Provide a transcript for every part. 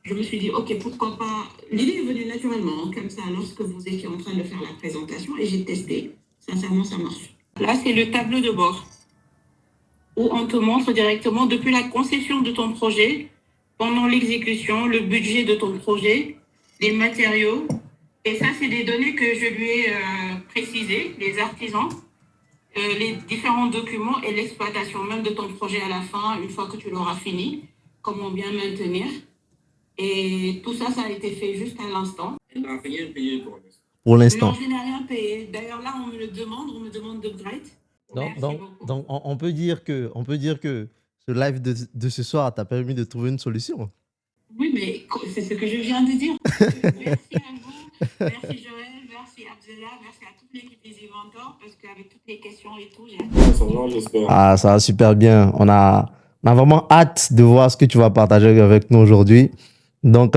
Je me suis dit, OK, pourquoi pas. L'idée est venue naturellement, hein, comme ça, lorsque vous étiez en train de faire la présentation, et j'ai testé. Sincèrement, ça marche. Là, c'est le tableau de bord, où on te montre directement depuis la conception de ton projet, pendant l'exécution, le budget de ton projet, les matériaux. Et ça, c'est des données que je lui ai précisées, les artisans, les différents documents et l'exploitation même de ton projet à la fin, une fois que tu l'auras fini, comment bien maintenir. Et tout ça, ça a été fait juste à l'instant. Elle n'a rien payé pour l'instant. Pour l'instant. Non, je n'ai rien payé. D'ailleurs, là, on me demande d'upgrade. Merci beaucoup. Donc on peut dire que ce live de ce soir t'a permis de trouver une solution. Oui, mais c'est ce que je viens de dire. Merci à vous, merci Joël, merci Abdullah, merci à toute l'équipe des Inventors, parce qu'avec toutes les questions et tout, j'ai... Ça va, j'espère. Ah, ça va super bien. On a vraiment hâte de voir ce que tu vas partager avec nous aujourd'hui. Donc,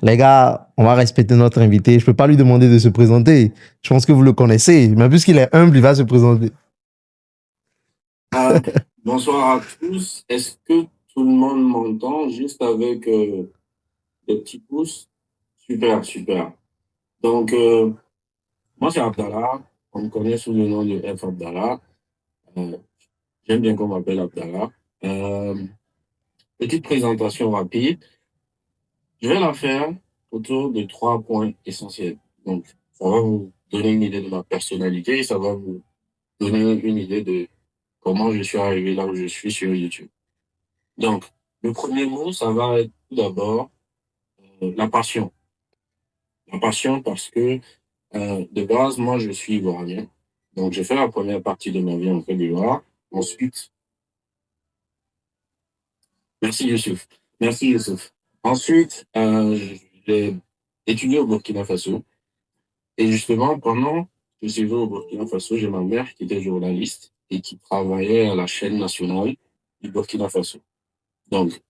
les gars, on va respecter notre invité. Je peux pas lui demander de se présenter. Je pense que vous le connaissez. Mais puisqu'il est humble, il va se présenter. Bonsoir à tous. Est-ce que tout le monde m'entend juste avec des petits pouces? Super, super. Donc, moi, c'est Abdallah. On me connaît sous le nom de F. Abdallah. J'aime bien qu'on m'appelle Abdallah. Petite présentation rapide. Je vais la faire autour de 3 points essentiels. Donc, ça va vous donner une idée de ma personnalité et ça va vous donner une idée de comment je suis arrivé là où je suis sur YouTube. Donc, le premier mot, ça va être tout d'abord la passion. La passion parce que, de base, moi, je suis ivoirien. Donc, j'ai fait la première partie de ma vie en Côte d'Ivoire. Ensuite, merci Youssouf. Merci Youssouf. Ensuite, j'ai étudié au Burkina Faso. Et justement, pendant que je suis au Burkina Faso, j'ai ma mère qui était journaliste et qui travaillait à la chaîne nationale du Burkina Faso. Donc,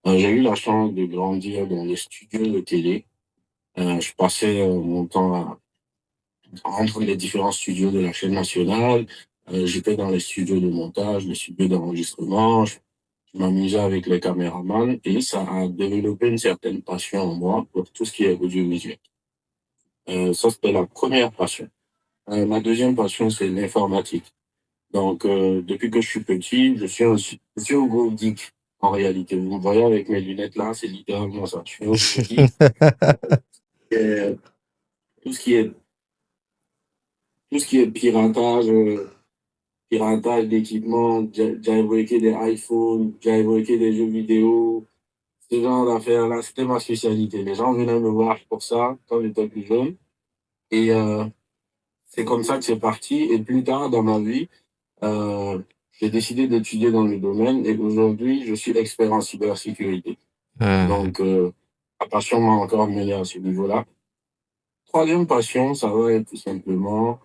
j'ai eu la chance de grandir dans les studios de télé. Je passais mon temps entre les différents studios de la chaîne nationale. J'étais dans les studios de montage, les studios d'enregistrement. Je m'amusais avec les caméramans et ça a développé une certaine passion en moi pour tout ce qui est audiovisuel. Ça, c'était la première passion. Ma deuxième passion, c'est l'informatique. Donc, depuis que je suis petit, je suis un gros geek en réalité. Vous me voyez avec mes lunettes là, c'est littéralement ça. Je suis un gros geek. Et tout ce qui est, tout ce qui est piratage, piratage d'équipements, jailbreaker des iPhones, jailbreaker des jeux vidéo, ce genre d'affaires-là, c'était ma spécialité. Les gens venaient me voir pour ça quand j'étais plus jeune. Et c'est comme ça que c'est parti. Et plus tard dans ma vie, euh, j'ai décidé d'étudier dans le domaine et aujourd'hui, je suis expert en cybersécurité. Donc, ma passion m'a encore mené à ce niveau-là. Troisième passion, ça va être tout simplement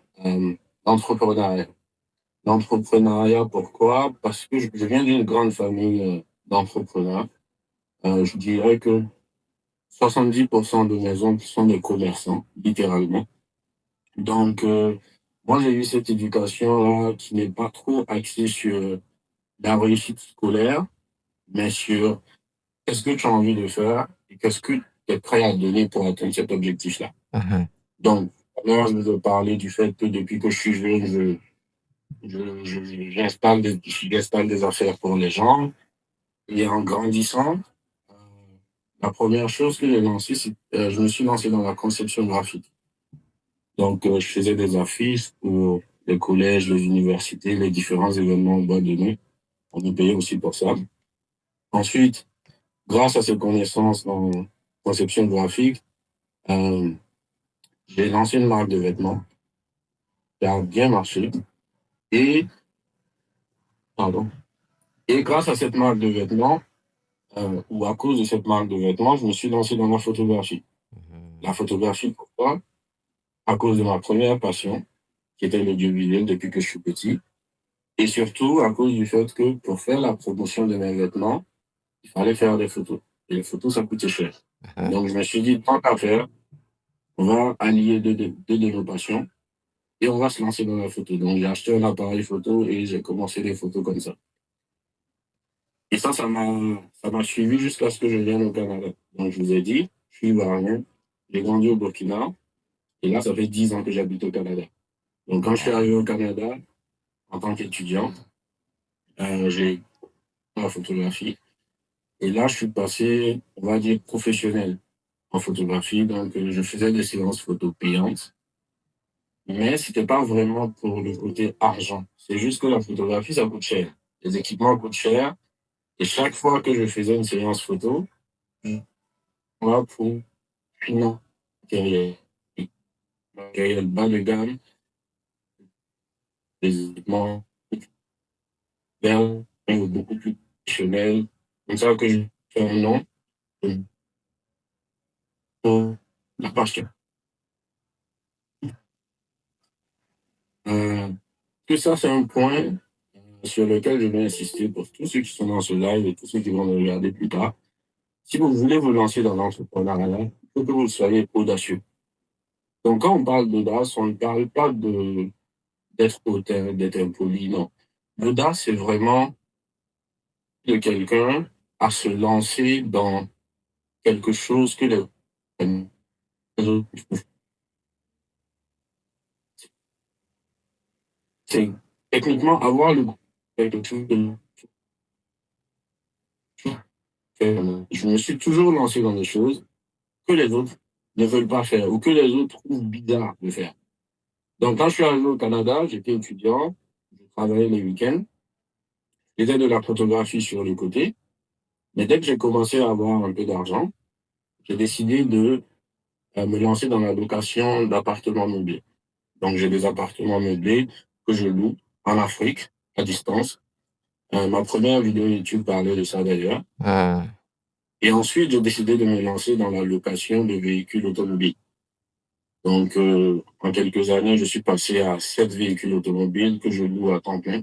l'entrepreneuriat. L'entrepreneuriat, pourquoi? Parce que je viens d'une grande famille d'entrepreneurs. Je dirais que 70% de mes oncles sont des commerçants, littéralement. Donc, moi, j'ai eu cette éducation-là qui n'est pas trop axée sur la réussite scolaire, mais sur qu'est-ce que tu as envie de faire et qu'est-ce que tu es prêt à donner pour atteindre cet objectif-là. Donc, alors, je veux parler du fait que depuis que je suis jeune, j'installe des affaires pour les gens. Et en grandissant, euh, la première chose que j'ai lancée, c'est je me suis lancé dans la conception graphique. Donc, je faisais des affiches pour les collèges, les universités, les différents événements en boîte de nuit. On nous payait aussi pour ça. Ensuite, grâce à ces connaissances en conception graphique, euh, j'ai lancé une marque de vêtements qui a bien marché. Et, pardon, et grâce à cette marque de vêtements, ou à cause de cette marque de vêtements, je me suis lancé dans la photographie. La photographie, pourquoi? À cause de ma première passion, qui était l'audiovisuel depuis que je suis petit. Et surtout, à cause du fait que pour faire la promotion de mes vêtements, il fallait faire des photos. Et les photos, ça coûtait cher. Donc, je me suis dit, tant qu'à faire, on va allier deux de nos passions et on va se lancer dans la photo. Donc, j'ai acheté un appareil photo et j'ai commencé les photos comme ça. Et ça m'a suivi jusqu'à ce que je vienne au Canada. Donc, je vous ai dit, je suis ivoirien, j'ai grandi au Burkina, et là, ça fait 10 ans que j'habite au Canada. Donc, quand je suis arrivé au Canada, en tant qu'étudiant, j'ai la photographie. Et là, je suis passé, on va dire, professionnel en photographie. Donc, je faisais des séances photo payantes. Mais c'était pas vraiment pour le côté argent. C'est juste que la photographie, ça coûte cher. Les équipements coûtent cher. Et chaque fois que je faisais une séance photo, moi, pour finir, matériel bas de gamme, des équipements beaucoup plus professionnels. Comme ça que je fais un nom pour la page. Euh, que ça, c'est un point sur lequel je vais insister pour tous ceux qui sont dans ce live et tous ceux qui vont le regarder plus tard. Si vous voulez vous lancer dans l'entrepreneuriat, il faut que vous soyez audacieux. Donc, quand on parle d'audace, on ne parle pas d'être hautain, d'être impoli, non. L'audace, c'est vraiment de quelqu'un à se lancer dans quelque chose que les autres. C'est techniquement avoir le quelque chose je me suis toujours lancé dans des choses que les autres ne veulent pas faire ou que les autres trouvent bizarre de faire. Donc, quand je suis arrivé au Canada, j'étais étudiant, je travaillais les week-ends, j'étais de la photographie sur le côté, mais dès que j'ai commencé à avoir un peu d'argent, j'ai décidé de me lancer dans la location d'appartements meublés. Donc, j'ai des appartements meublés que je loue en Afrique, à distance. Ma première vidéo YouTube parlait de ça d'ailleurs. Et ensuite, j'ai décidé de me lancer dans la location de véhicules automobiles. Donc, en quelques années, je suis passé à 7 véhicules automobiles que je loue à temps plein.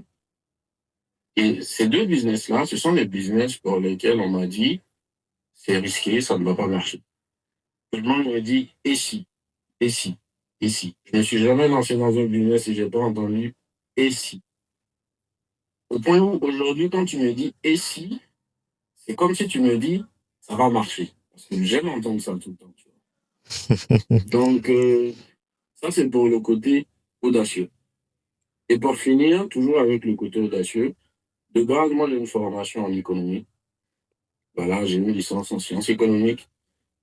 Et ces deux business-là, ce sont les business pour lesquels on m'a dit, c'est risqué, ça ne va pas marcher. Tout le monde me dit, et si, et si, et si. Je ne me suis jamais lancé dans un business et j'ai pas entendu, et si. Au point où, aujourd'hui, quand tu me dis, et si, c'est comme si tu me dis, ça va marcher. Parce que j'aime entendre ça tout le temps. Tu vois. Donc, ça, c'est pour le côté audacieux. Et pour finir, toujours avec le côté audacieux, de base, moi, j'ai une formation en économie. Voilà, j'ai une licence en sciences économiques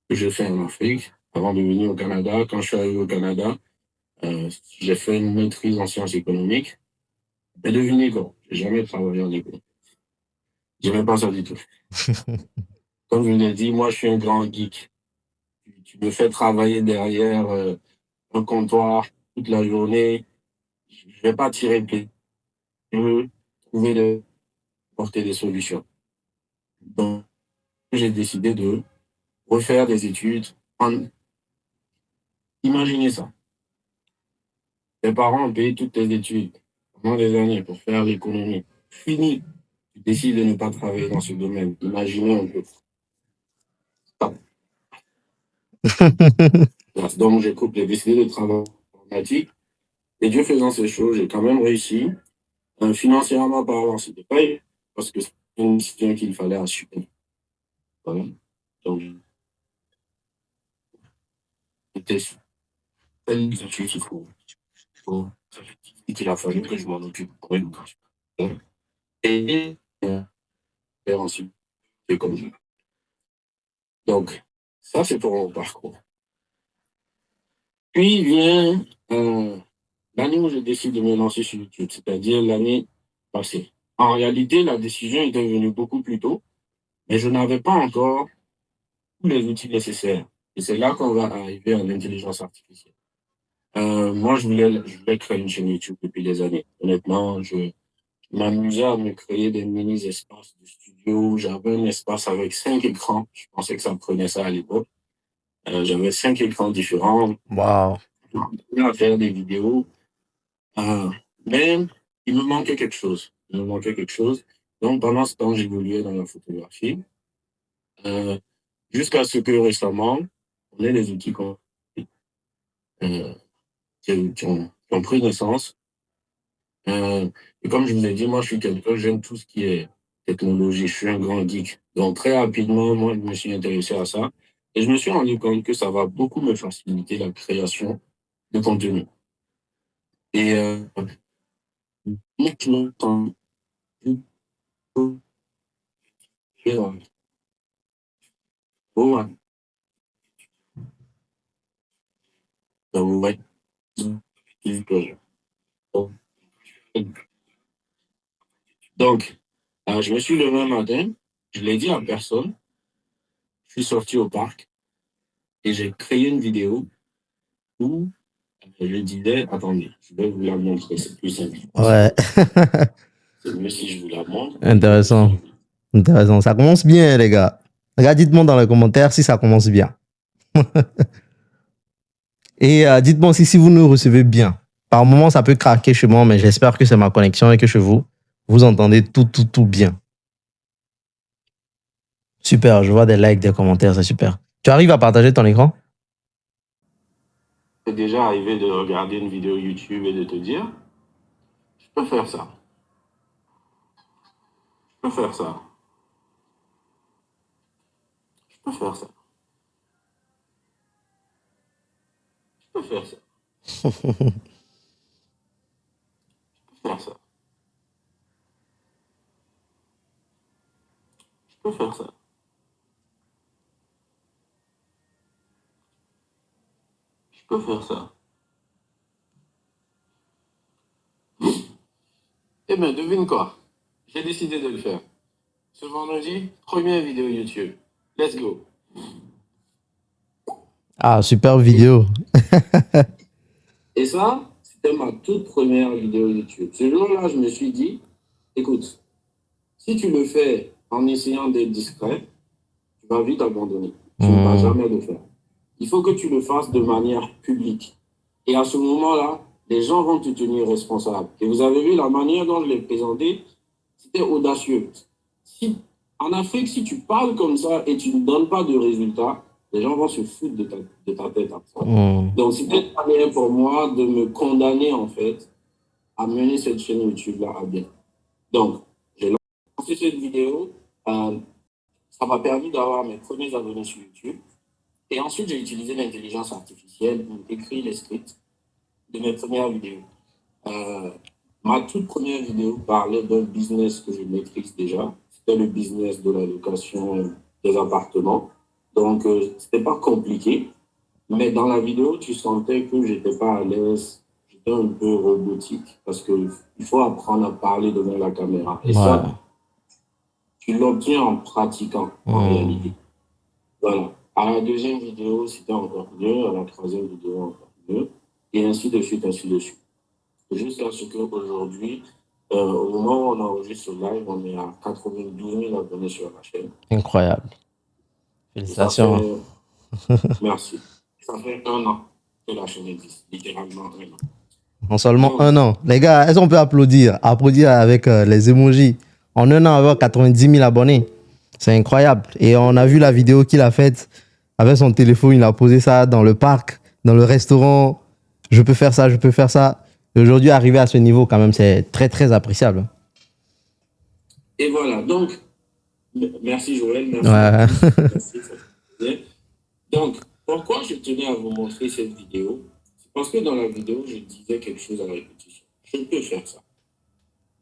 que j'ai fait en Afrique avant de venir au Canada. Quand je suis arrivé au Canada, j'ai fait une maîtrise en sciences économiques. Mais devinez quoi, j'ai jamais travaillé en économie. J'aimais pas ça du tout. Comme je vous l'ai dit, moi, je suis un grand geek. Tu me fais travailler derrière un comptoir toute la journée. Je vais pas tirer le pied. Je veux trouver porter des solutions. Donc, j'ai décidé de refaire des études. Imaginez ça. Tes parents ont payé toutes tes études pendant des années pour faire l'économie. Fini. Tu décides de ne pas travailler dans ce domaine. Imaginez un peu. Donc, j'ai décidé de travailler en informatique. Et Dieu faisant ces choses, j'ai quand même réussi. Financièrement parlant, c'était pas parce que c'est une décision qu'il fallait assumer. Voilà. Donc, c'était une étude qu'il a fallu que je m'en occupe pour une occasion. Et faire ensuite, c'est comme ça. Donc, ça, c'est pour mon parcours. Puis vient l'année où je décide de me lancer sur YouTube, c'est-à-dire l'année passée. En réalité, la décision était venue beaucoup plus tôt, mais je n'avais pas encore tous les outils nécessaires. Et c'est là qu'on va arriver à l'intelligence artificielle. Moi, je voulais créer une chaîne YouTube depuis des années. Honnêtement, je m'amusais à me créer des mini-espaces de studio. J'avais un espace avec 5 écrans. Je pensais que ça me prenait ça à l'époque. J'avais 5 écrans différents. Wow. À faire des vidéos. Mais il me manquait quelque chose. Il me manquait quelque chose. Donc, pendant ce temps, j'évoluais dans la photographie. Euh, Jusqu'à ce que récemment, on ait des outils euh, qui ont pris naissance. Et comme je vous ai dit, moi, je suis quelqu'un, j'aime tout ce qui est technologie, je suis un grand geek. Donc, très rapidement, moi, je me suis intéressé à ça. Et je me suis rendu compte que ça va beaucoup me faciliter la création de contenu. Et maintenant, quand ouais, ouais. Donc, je me suis levé un matin, je l'ai dit à personne, je suis sorti au parc et j'ai créé une vidéo où je disais, attendez, je vais vous la montrer, c'est plus simple. Ouais. C'est mieux si je vous la montre. Intéressant. Intéressant. Ça commence bien, les gars. Les gars, dites-moi dans les commentaires si ça commence bien. Et dites-moi aussi si vous nous recevez bien. Par moment, ça peut craquer chez moi, mais j'espère que c'est ma connexion et que chez vous, vous entendez tout bien. Super, je vois des likes, des commentaires, c'est super. Tu arrives à partager ton écran? C'est déjà arrivé de regarder une vidéo YouTube et de te dire, je peux faire ça. Je peux faire ça. Je peux faire ça. Je peux faire ça. Je peux faire ça. Je peux faire ça. Je peux faire ça. Eh bien, devine quoi? J'ai décidé de le faire. Ce vendredi, première vidéo YouTube. Let's go. Ah, super vidéo. Et ça, c'était ma toute première vidéo YouTube. Ce jour-là, je me suis dit, écoute, si tu le fais en essayant d'être discret, tu vas vite abandonner. Tu ne vas jamais le faire. Il faut que tu le fasses de manière publique. Et à ce moment-là, les gens vont te tenir responsable. Et vous avez vu la manière dont je l'ai présenté, c'était audacieux. En Afrique, si tu parles comme ça et tu ne donnes pas de résultats, les gens vont se foutre de ta tête. Donc, c'était une manière pour moi de me condamner, en fait, à mener cette chaîne YouTube-là à bien. Donc, j'ai lancé cette vidéo. Ça m'a permis d'avoir mes premiers abonnés sur YouTube. Et ensuite, j'ai utilisé l'intelligence artificielle pour écrire les scripts de mes premières vidéos. Ma toute première vidéo parlait d'un business que je maîtrise déjà. C'était le business de la location des appartements. Donc, c'était pas compliqué. Mais dans la vidéo, tu sentais que j'étais pas à l'aise. J'étais un peu robotique parce qu'il faut apprendre à parler devant la caméra. Et ça, tu l'obtiens en pratiquant, en réalité. Voilà. À la deuxième vidéo, c'était encore mieux. À la troisième vidéo, encore mieux. Et ainsi de suite, ainsi de suite. Jusqu'à ce qu'aujourd'hui, au moment où on enregistre ce live, on est à 92 000 abonnés sur la chaîne. Incroyable. Félicitations. Merci. Ça fait 1 an que la chaîne existe, littéralement 1 an. En seulement 1 an. Les gars, est-ce qu'on peut applaudir? Applaudir avec les emojis. En 1 an, avoir 90 000 abonnés. C'est incroyable. Et on a vu la vidéo qu'il a faite avec son téléphone. Il a posé ça dans le parc, dans le restaurant. Je peux faire ça, je peux faire ça. Et aujourd'hui, arriver à ce niveau, quand même, c'est très, très appréciable. Et voilà. Donc, merci Joël. Merci. Merci. Donc, pourquoi je tenais à vous montrer cette vidéo? C'est parce que dans la vidéo, je disais quelque chose à la répétition. Je peux faire ça.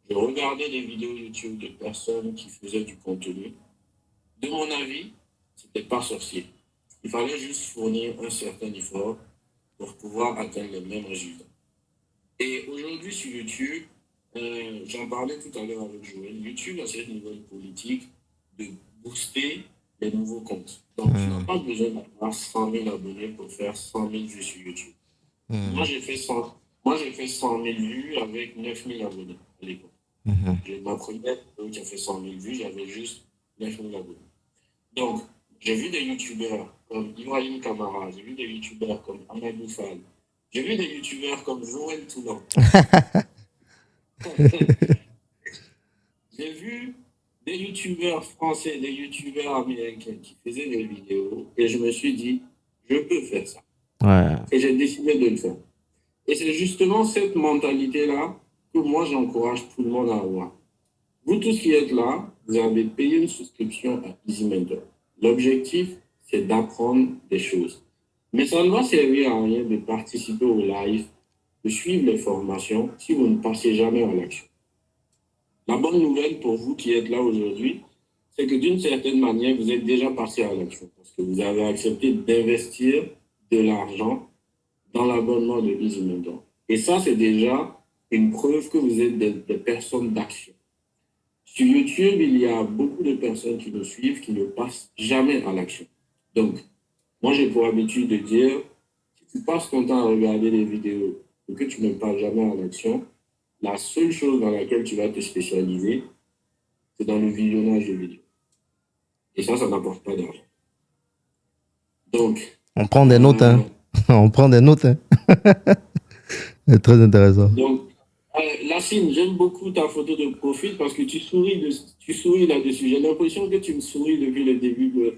Je regardais des vidéos YouTube de personnes qui faisaient du contenu. De mon avis, c'était pas sorcier. Il fallait juste fournir un certain effort pour pouvoir atteindre les mêmes résultats. Et aujourd'hui sur YouTube, j'en parlais tout à l'heure avec Joël, YouTube a cette nouvelle politique de booster les nouveaux comptes. Donc, tu n'as pas besoin d'avoir 100 000 abonnés pour faire 100 000 vues sur YouTube. Moi, j'ai fait 100 000 vues avec 9 000 abonnés à l'époque. Ma première vidéo qui a fait 100 000 vues, j'avais juste 9 000 abonnés. Donc, j'ai vu des YouTubeurs comme Ibrahim Kamara, j'ai vu des YouTubeurs comme Amadou Fall, j'ai vu des YouTubeurs comme Joël Toulon. J'ai vu des YouTubeurs français, des YouTubeurs américains qui faisaient des vidéos et je me suis dit, je peux faire ça. Ouais. Et j'ai décidé de le faire. Et c'est justement cette mentalité-là que moi, j'encourage tout le monde à avoir. Vous tous qui êtes là, vous avez payé une souscription à Easy Mentor. L'objectif, c'est d'apprendre des choses. Mais ça ne va servir à rien de participer au live, de suivre les formations si vous ne passez jamais à l'action. La bonne nouvelle pour vous qui êtes là aujourd'hui, c'est que d'une certaine manière, vous êtes déjà passé à l'action parce que vous avez accepté d'investir de l'argent dans l'abonnement de Easy Mentor. Et ça, c'est déjà une preuve que vous êtes des personnes d'action. Sur YouTube, il y a beaucoup de personnes qui nous suivent qui ne passent jamais à l'action. Donc, moi, j'ai pour habitude de dire, si tu passes ton temps à regarder des vidéos et que tu ne passes jamais à l'action, la seule chose dans laquelle tu vas te spécialiser, c'est dans le visionnage de vidéos. Et ça n'apporte pas d'argent. Donc, On prend des notes, hein. On prend des notes, hein. C'est très intéressant. Donc, Lassine, j'aime beaucoup ta photo de profil parce que tu souris là-dessus. J'ai l'impression que tu me souris depuis le début de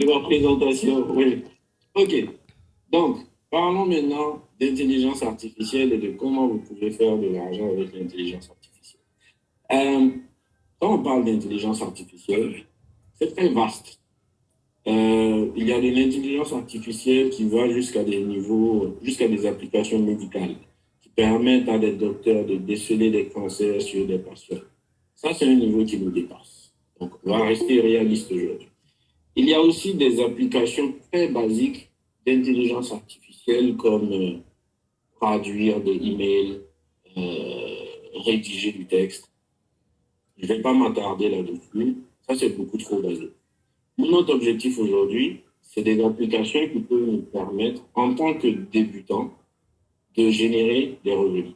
ma présentation. Oui. OK. Donc, parlons maintenant d'intelligence artificielle et de comment vous pouvez faire de l'argent avec l'intelligence artificielle. Quand on parle d'intelligence artificielle, c'est très vaste. Il y a de l'intelligence artificielle qui va jusqu'à des niveaux, jusqu'à des applications médicales qui permettent à des docteurs de déceler des cancers sur des patients. Ça, c'est un niveau qui nous dépasse. Donc, on va rester réaliste aujourd'hui. Il y a aussi des applications très basiques d'intelligence artificielle comme traduire des emails, rédiger du texte. Je ne vais pas m'attarder là-dessus. Ça, c'est beaucoup trop basique. Notre objectif aujourd'hui, c'est des applications qui peuvent nous permettre, en tant que débutants, de générer des revenus.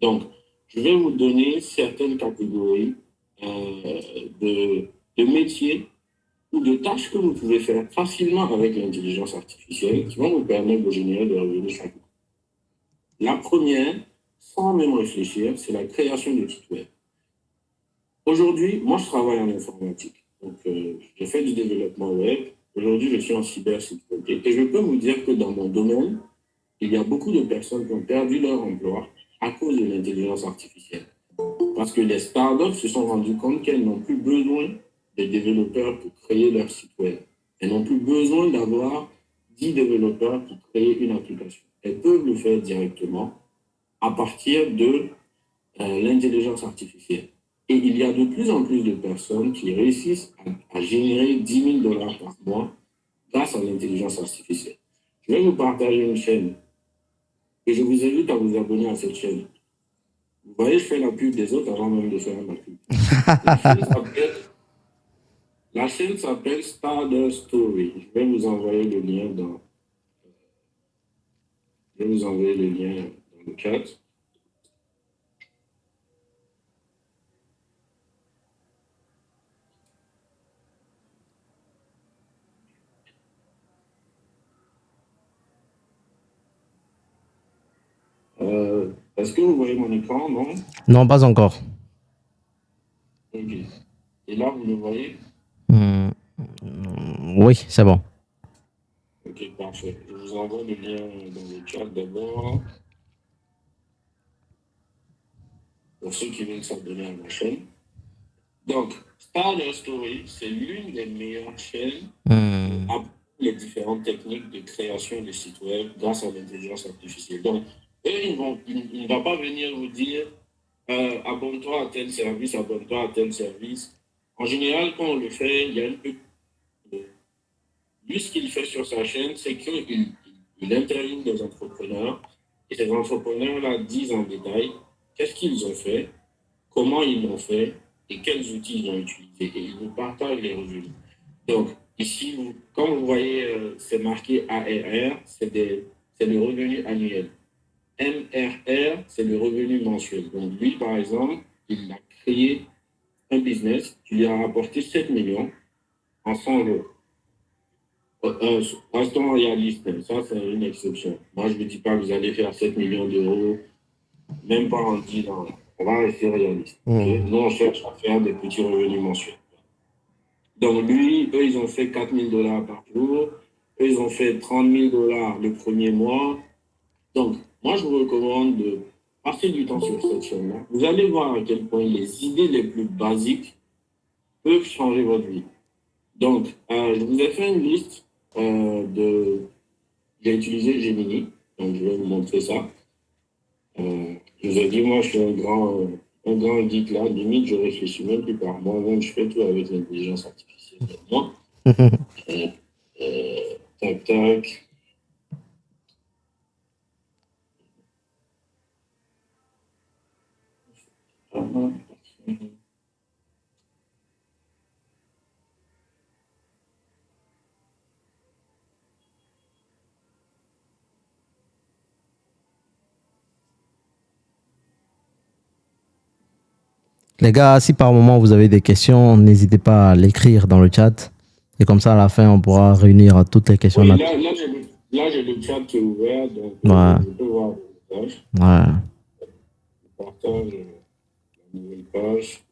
Donc, je vais vous donner certaines catégories de métiers ou de tâches que vous pouvez faire facilement avec l'intelligence artificielle qui vont vous permettre de générer des revenus chaque mois. La première, sans même réfléchir, c'est la création de sites web. Aujourd'hui, moi, je travaille en informatique. Donc, j'ai fait du développement web. Aujourd'hui, je suis en cybersécurité. Et je peux vous dire que dans mon domaine, il y a beaucoup de personnes qui ont perdu leur emploi à cause de l'intelligence artificielle. Parce que les startups se sont rendues compte qu'elles n'ont plus besoin de développeurs pour créer leur site web. Elles n'ont plus besoin d'avoir 10 développeurs pour créer une application. Elles peuvent le faire directement à partir de l'intelligence artificielle. Et il y a de plus en plus de personnes qui réussissent à générer 10 000 $ par mois grâce à l'intelligence artificielle. Je vais vous partager une chaîne et je vous invite à vous abonner à cette chaîne. Vous voyez, je fais la pub des autres avant même de faire ma pub. La chaîne s'appelle Stardust Story. Je vais vous envoyer le lien dans le chat. Est-ce que vous voyez mon écran, non? Non, pas encore. Ok. Et là, vous le voyez? Oui, c'est bon. Ok, parfait. Je vous envoie le lien dans le chat d'abord. Pour ceux qui veulent s'abonner à ma chaîne. Donc, Stardust Story, c'est l'une des meilleures chaînes pour apprendre les différentes techniques de création de sites web grâce à l'intelligence artificielle. Donc, eux, il ne va pas venir vous dire abonne-toi à tel service, abonne-toi à tel service. En général, quand on le fait, il y a un peu. Lui, ce qu'il fait sur sa chaîne, c'est qu'il interviewe des entrepreneurs et ces entrepreneurs-là disent en détail qu'est-ce qu'ils ont fait, comment ils l'ont fait et quels outils ils ont utilisés. Et ils vous partagent les revenus. Donc, ici, quand vous voyez, c'est marqué ARR, c'est le revenu annuel. MRR, c'est le revenu mensuel. Donc, lui, par exemple, il a créé un business qui lui a rapporté 7 millions en 100 jours. Restons réalistes, ça c'est une exception. Moi, je ne vous dis pas que vous allez faire 7 millions d'euros, même pas en 10 ans. On va rester réaliste. Okay? Nous, on cherche à faire des petits revenus mensuels. Donc, lui, eux, ils ont fait 4 000 $ par jour. Eux, ils ont fait 30 000 $ le premier mois. Donc, moi, je vous recommande de passez du temps sur cette chaîne-là. Vous allez voir à quel point les idées les plus basiques peuvent changer votre vie. Donc, je vous ai fait une liste J'ai utilisé Gemini, donc je vais vous montrer ça. Je vous ai dit, moi, je suis un grand geek là. Limite, je réfléchis même plus par moi-même. Je fais tout avec l'intelligence artificielle. Moi, tac, tac. Les gars, si par moment vous avez des questions, n'hésitez pas à l'écrire dans le chat. Et comme ça, à la fin, on pourra réunir toutes les questions. Oui, là, j'ai le chat qui est ouvert, donc Ouais. je peux voir le message. Ouais. Je partage la nouvelle page.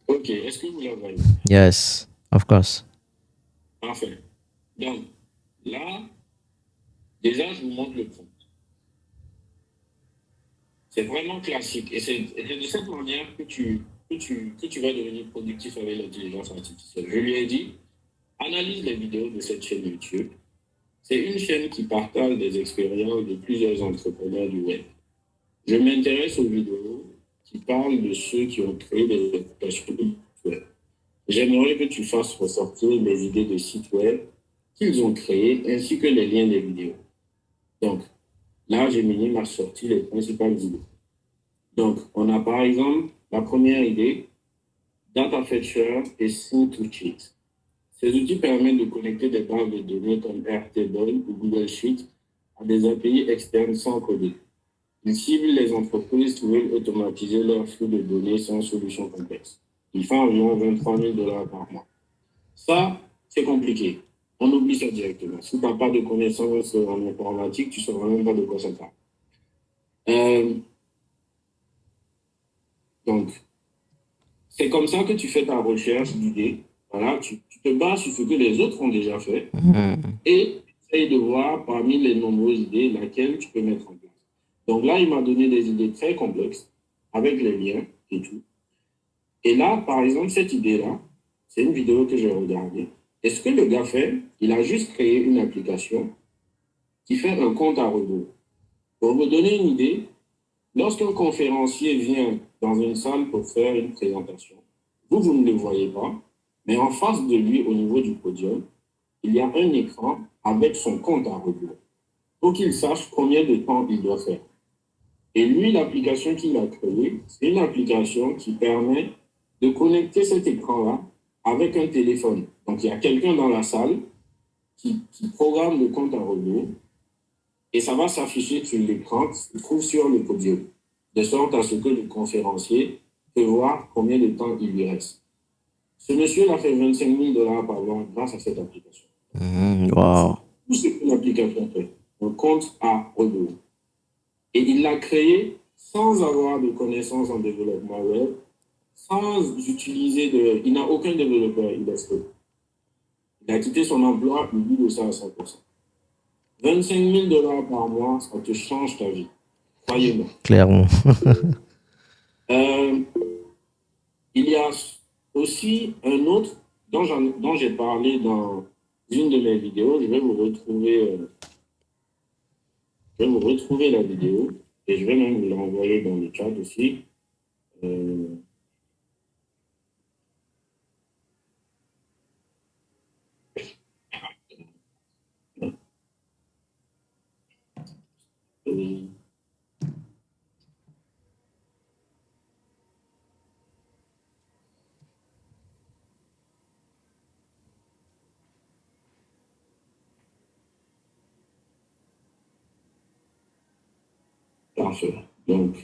Ok, est-ce que vous la voyez? Yes, of course. Parfait. Donc, là, déjà, je vous montre le prompt. C'est vraiment classique. Et c'est de cette manière que tu vas devenir productif avec l'intelligence artificielle. Je lui ai dit, analyse les vidéos de cette chaîne YouTube. C'est une chaîne qui partage des expériences de plusieurs entrepreneurs du web. Je m'intéresse aux vidéos qui parlent de ceux qui ont créé des applications web. J'aimerais que tu fasses ressortir les idées de sites web qu'ils ont créés ainsi que les liens des vidéos. Donc, là, Gemini m'a sorti les principales idées. Donc, on a par exemple la première idée, Data Fetcher et Sync2Cheat. Ces outils permettent de connecter des bases de données comme Airtable ou Google Sheet à des API externes sans coder. Ils ciblent les entreprises qui veulent automatiser leur flux de données sans solution complexe. Ils font environ 23 000 $ par mois. Ça, c'est compliqué. On oublie ça directement. Si tu n'as pas de connaissances en informatique, tu ne sauras même pas de quoi ça parle. Donc, c'est comme ça que tu fais ta recherche d'idées. Voilà, tu te bases sur ce que les autres ont déjà fait et tu essayes de voir parmi les nombreuses idées laquelle tu peux mettre en place. Donc là, il m'a donné des idées très complexes avec les liens et tout. Et là, par exemple, cette idée-là, c'est une vidéo que j'ai regardée. Et ce que le gars fait, il a juste créé une application qui fait un compte à rebours. Pour vous donner une idée, lorsqu'un conférencier vient dans une salle pour faire une présentation, vous ne le voyez pas, mais en face de lui, au niveau du podium, il y a un écran avec son compte à rebours pour qu'il sache combien de temps il doit faire. Et lui, l'application qu'il a créée, c'est une application qui permet de connecter cet écran-là avec un téléphone. Donc, il y a quelqu'un dans la salle qui programme le compte à rebours et ça va s'afficher sur l'écran qui se trouve sur le podium, de sorte à ce que le conférencier peut voir combien de temps il lui reste. Ce monsieur a fait 25 000 $ par mois grâce à cette application. Wow. Tout ce que l'application fait, un compte à rebours. Et il l'a créé sans avoir de connaissances en développement web, sans utiliser il n'a aucun développeur, il a quitté son emploi, il vit de ça à 100%. 25 000 $ par mois, ça te change ta vie. Croyez-moi. Clairement. Il y a aussi un autre dont j'ai parlé dans une de mes vidéos. Je vais vous retrouver la vidéo et je vais même vous l'envoyer dans le chat aussi. Parfait. Donc,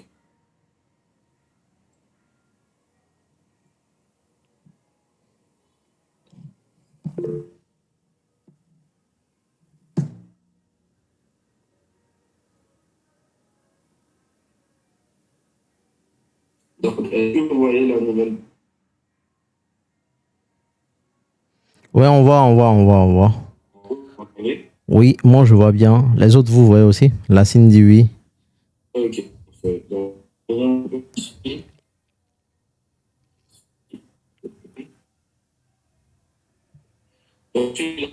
est-ce que vous voyez la nouvelle? Ouais, on voit. Vous entendez? Oui, moi je vois bien. Les autres, vous voyez aussi? Lassine dit oui. Ok, parfait. Donc, on va ici. Donc, celui-là,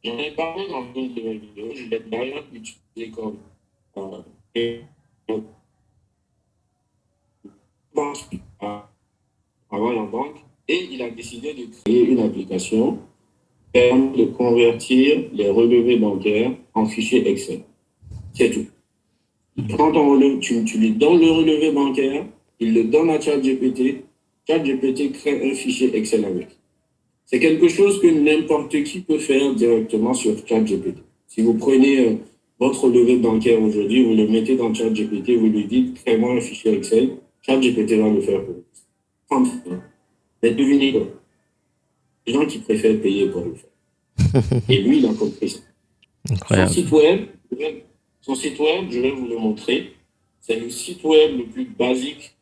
j'en ai parlé dans une de mes vidéos. Je l'ai d'ailleurs utilisé comme et donc, banque, avant la banque. Et il a décidé de créer une application qui permet de convertir les relevés bancaires en fichiers Excel. C'est tout. Quand tu lui donnes le relevé bancaire, il le donne à ChatGPT. ChatGPT crée un fichier Excel avec. C'est quelque chose que n'importe qui peut faire directement sur ChatGPT. Si vous prenez votre relevé bancaire aujourd'hui, vous le mettez dans ChatGPT, vous lui dites crée-moi un fichier Excel, ChatGPT va le faire pour vous. Mais devinez quoi? Les gens qui préfèrent payer pour le faire. Et lui, il a compris ça. Incroyable. Son site web, je vais vous le montrer. C'est le site web le plus basique.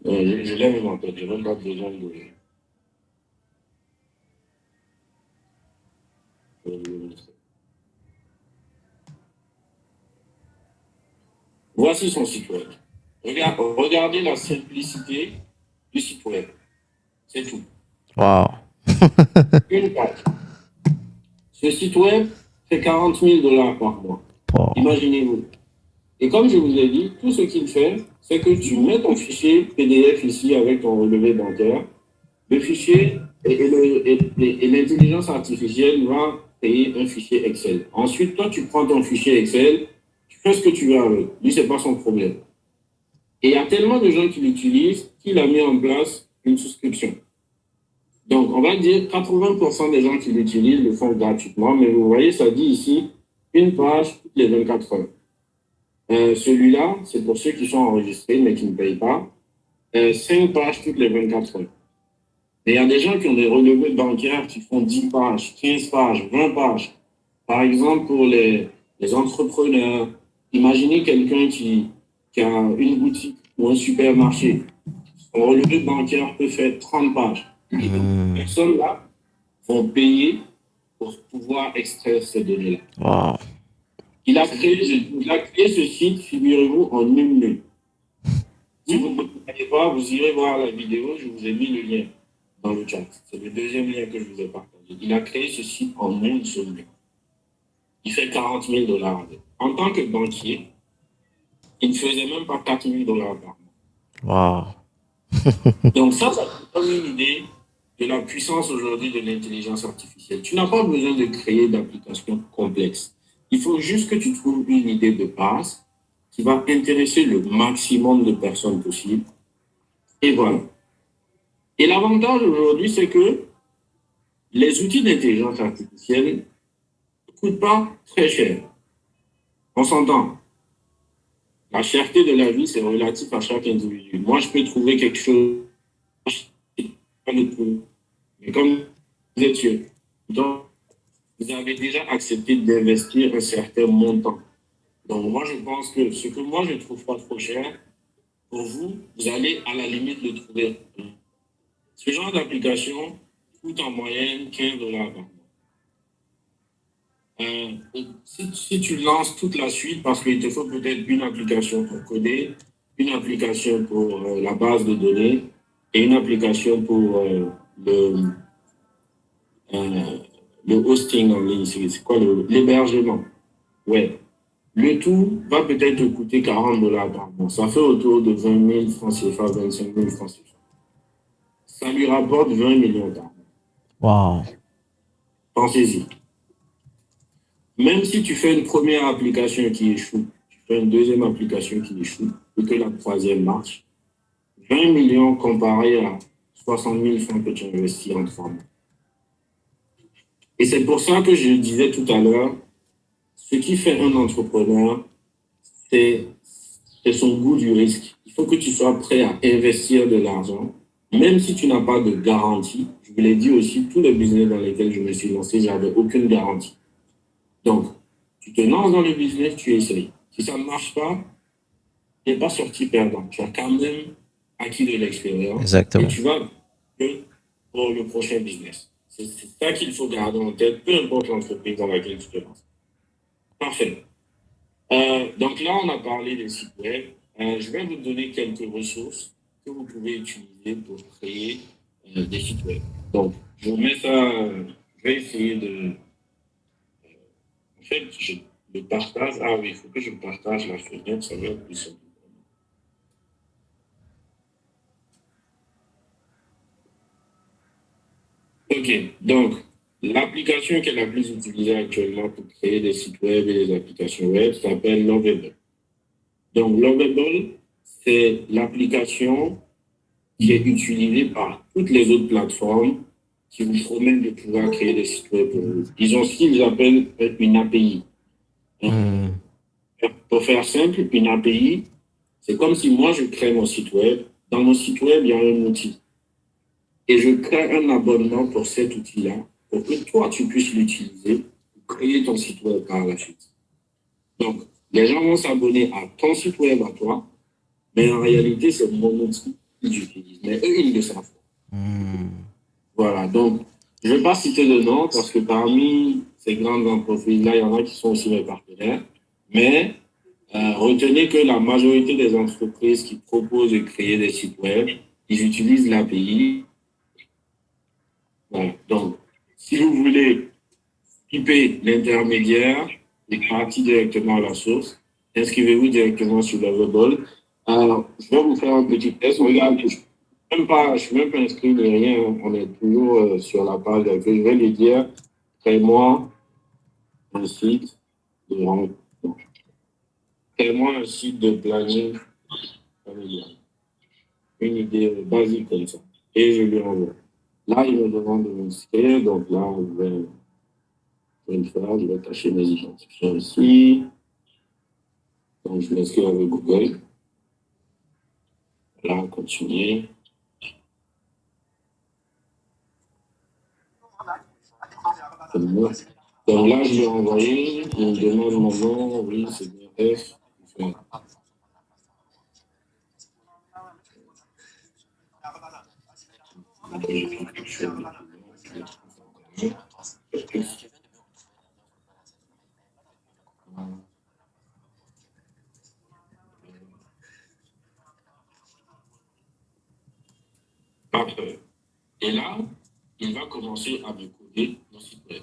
Je l'ai même en tête, je n'ai même pas besoin de le montrer. Voici son site web. Regardez la simplicité du site web. C'est tout. Wow. Une page. Ce site web fait 40 000 $ par mois. Wow. Imaginez-vous. Et comme je vous ai dit, tout ce qu'il fait, c'est que tu mets ton fichier PDF ici avec ton relevé bancaire. Le fichier et l'intelligence artificielle va créer un fichier Excel. Ensuite, toi, tu prends ton fichier Excel, tu fais ce que tu veux avec. Lui, ce n'est pas son problème. Et il y a tellement de gens qui l'utilisent qu'il a mis en place une souscription. Donc, on va dire 80% des gens qui l'utilisent le font gratuitement, mais vous voyez, ça dit ici, une page toutes les 24 heures. Celui-là, c'est pour ceux qui sont enregistrés mais qui ne payent pas. 5 pages toutes les 24 heures. Et il y a des gens qui ont des relevés bancaires qui font 10 pages, 15 pages, 20 pages. Par exemple, pour les entrepreneurs, imaginez quelqu'un qui a une boutique ou un supermarché. Son relevé bancaire peut faire 30 pages. Et donc, ces personnes-là vont payer pour pouvoir extraire ces données-là. Wow. Il a créé ce site, figurez-vous, en une minute. Si vous ne voyez pas, vous irez voir la vidéo, je vous ai mis le lien dans le chat. C'est le deuxième lien que je vous ai partagé. Il a créé ce site en une seule nuit. Il fait 40 000 $. En tant que banquier, il ne faisait même pas 4 000 $ par mois. Wow. Donc ça vous donne une idée de la puissance aujourd'hui de l'intelligence artificielle. Tu n'as pas besoin de créer d'applications complexes. Il faut juste que tu trouves une idée de base qui va intéresser le maximum de personnes possible. Et voilà. Et l'avantage aujourd'hui, c'est que les outils d'intelligence artificielle ne coûtent pas très cher. On s'entend. La cherté de la vie, c'est relatif à chaque individu. Moi, je peux trouver quelque chose, mais comme vous êtes sûr, donc vous avez déjà accepté d'investir un certain montant. Donc, moi, je pense que ce que moi, je ne trouve pas trop cher, pour vous, vous allez à la limite le trouver. Ce genre d'application coûte en moyenne 15 $ par mois. Si tu lances toute la suite, parce qu'il te faut peut-être une application pour coder, une application pour la base de données et une application pour le hosting en ligne, c'est quoi l'hébergement? Ouais. Le tout va peut-être te coûter 40 $ par mois. Ça fait autour de 20 000 francs CFA, 25 000 francs CFA. Ça lui rapporte 20 millions par mois. Wow. Pensez-y. Même si tu fais une première application qui échoue, tu fais une deuxième application qui échoue, et que la troisième marche, 20 millions comparé à 60 000 francs que tu investis en 3 mois. Et c'est pour ça que je disais tout à l'heure, ce qui fait un entrepreneur, c'est son goût du risque. Il faut que tu sois prêt à investir de l'argent, même si tu n'as pas de garantie. Je vous l'ai dit aussi, tous les business dans lesquels je me suis lancé, je n'avais aucune garantie. Donc, Tu te lances dans le business, tu essayes. Si ça ne marche pas, tu n'es pas sorti perdant. Tu as quand même acquis de l'expérience et Exactement. tu vas pour le prochain business. C'est ça qu'il faut garder en tête, peu importe l'entreprise dans laquelle tu te lances. Parfait. Donc là, on a parlé des sites web. Je vais vous donner quelques ressources que vous pouvez utiliser pour créer des sites web. Donc, je vous mets ça. Je vais essayer de. En fait, je le partage. Ah oui, il faut que je partage la fenêtre, ça va être plus simple. Ok, donc l'application qui est la plus utilisée actuellement pour créer des sites web et des applications web s'appelle Lovable. Donc Lovable, c'est l'application qui est utilisée par toutes les autres plateformes qui vous promettent de pouvoir créer des sites web pour vous. Ils ont ce qu'ils appellent une API. Pour faire simple, une API, c'est comme si moi je crée mon site web. Dans mon site web, il y a un outil. Et je crée un abonnement pour cet outil-là, pour que toi, tu puisses l'utiliser pour créer ton site web par la suite. Donc, les gens vont s'abonner à ton site web à toi, mais en réalité, c'est mon outil qu'ils utilisent. Mais eux, ils le savent. Voilà, donc, je ne vais pas citer de nom parce que parmi ces grandes entreprises-là, il y en a qui sont aussi mes partenaires. Mais retenez que la majorité des entreprises qui proposent de créer des sites web, ils utilisent l'API. Voilà. Donc, si vous voulez skipper l'intermédiaire et partir directement à la source, inscrivez-vous directement sur Lovable. Alors, je vais vous faire un petit test. Regarde, je ne suis même pas inscrit ni rien. On est toujours sur la page d'accueil. Je vais lui dire, crée-moi un site de rencontre. Crée-moi un site de planning familial. Une idée basique comme ça. Et je lui envoie. Là, il me demande de m'inscrire. Donc là, je vais le faire. Je vais cacher mes identifiants ici. Donc, je m'inscris avec Google. Là, continuer. Donc là, je lui ai envoyé. Il me demande mon nom. Oui, c'est bien F. Parfait. Et là, il va commencer à me coder mon site web.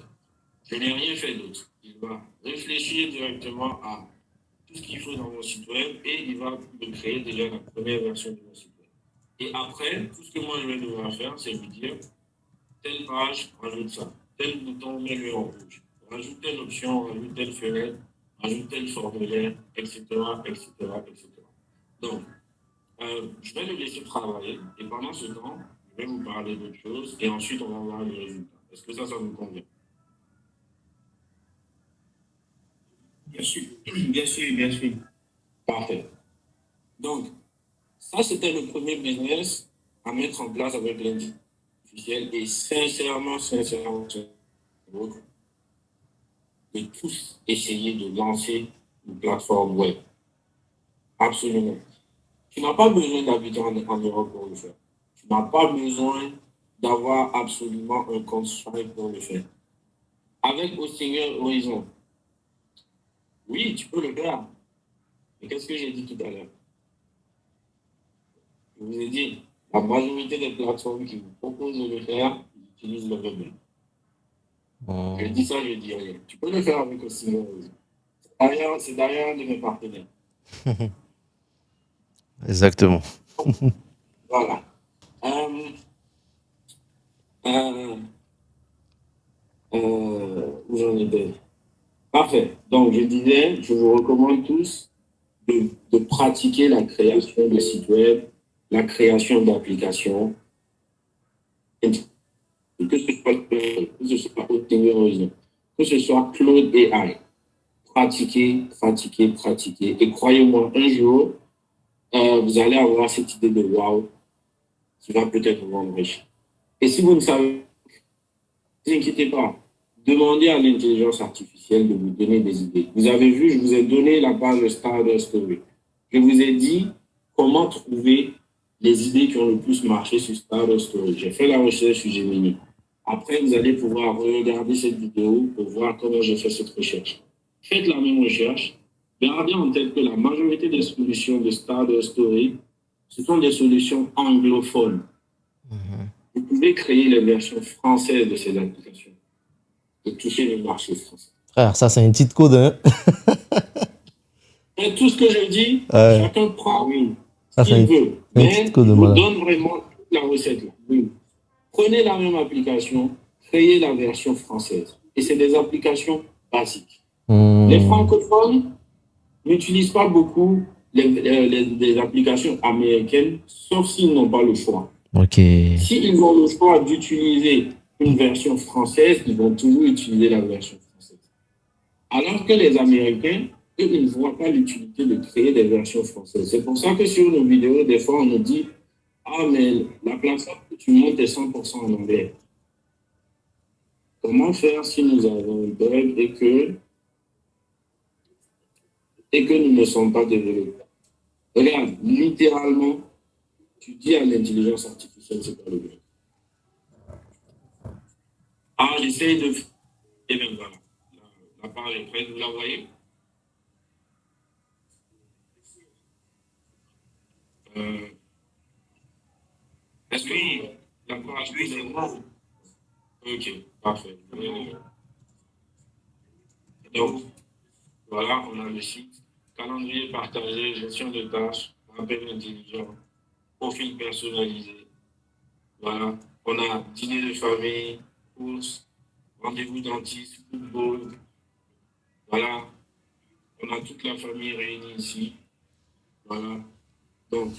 Je n'ai rien fait d'autre. Il va réfléchir directement à tout ce qu'il faut dans mon site web et il va me créer déjà la première version de mon site web. Et après, tout ce que moi je vais devoir faire, c'est lui dire telle page, rajoute ça. Tel bouton, mets-le en rouge. Rajoute telle option, rajoute telle fenêtre, rajoute tel formulaire, etc., etc., etc. Donc, je vais le laisser travailler et pendant ce temps, je vais vous parler d'autres choses et ensuite on va voir le résultat. Est-ce que ça vous convient? Bien sûr, bien sûr, bien sûr. Parfait. Donc, ça, c'était le premier business à mettre en place avec l'intelligence artificielle et sincèrement, de tous essayer de lancer une plateforme web. Absolument. Tu n'as pas besoin d'habiter en Europe pour le faire. Tu n'as pas besoin d'avoir absolument un compte Stripe pour le faire. Avec Hostinger Horizon, oui, tu peux le faire. Mais qu'est-ce que j'ai dit tout à l'heure? Je vous ai dit, la majorité des plateformes qui vous proposent de le faire, ils utilisent le rebelle. Je dis ça, je dis rien. Tu peux le faire avec Hostinger Horizon. C'est d'ailleurs un de mes partenaires. Exactement. Voilà. Où j'en étais? Parfait. Donc, je disais, je vous recommande tous de pratiquer la création de sites web, la création d'applications, que ce soit Hostinger Horizon, que ce soit Cloud AI. Pratiquez, pratiquez, pratiquez. Et croyez-moi, un jour, vous allez avoir cette idée de wow qui va peut-être vous rendre riche. Et si vous ne savez, ne vous inquiétez pas. Demandez à l'intelligence artificielle de vous donner des idées. Vous avez vu, je vous ai donné la page Stardust Story. Je vous ai dit comment trouver les idées qui ont le plus marché sur Stardust Story. J'ai fait la recherche sur Gemini. Après, vous allez pouvoir regarder cette vidéo pour voir comment j'ai fait cette recherche. Faites la même recherche. Gardez en tête que la majorité des solutions de Stardust Story, ce sont des solutions anglophones. Vous pouvez créer les versions françaises de ces applications et toucher le marché français. Frère, ça, c'est un petit code, hein? Et tout ce que je dis, Ouais. chacun prend Ça, ce qu'il veut. un Mais petit je code de vous malade. donne vraiment toute la recette là. Oui. Prenez la même application, créez la version française. Et c'est des applications basiques. Les francophones n'utilisent pas beaucoup les applications américaines, sauf s'ils n'ont pas le choix. Ok. S'ils ont le choix d'utiliser une version française, ils vont toujours utiliser la version française. Alors que les Américains, eux, ils ne voient pas l'utilité de créer des versions françaises. C'est pour ça que sur nos vidéos, des fois, on nous dit « Ah, mais la plateforme que tu montes est 100% en anglais. » Comment faire si nous avons un bug et que nous ne sommes pas développés? Regarde, littéralement, tu dis à l'intelligence artificielle, c'est pas le bug. Ah, j'essaye de... Et bien voilà, la page est prête, vous la voyez? Est-ce que la page est prête? Ok, parfait. Donc, voilà, on a le site. Calendrier partagé, gestion de tâches, rappel intelligent, profil personnalisé. Voilà, on a dîner de famille, courses, rendez-vous dentiste, football. Voilà, on a toute la famille réunie ici. Voilà. Donc,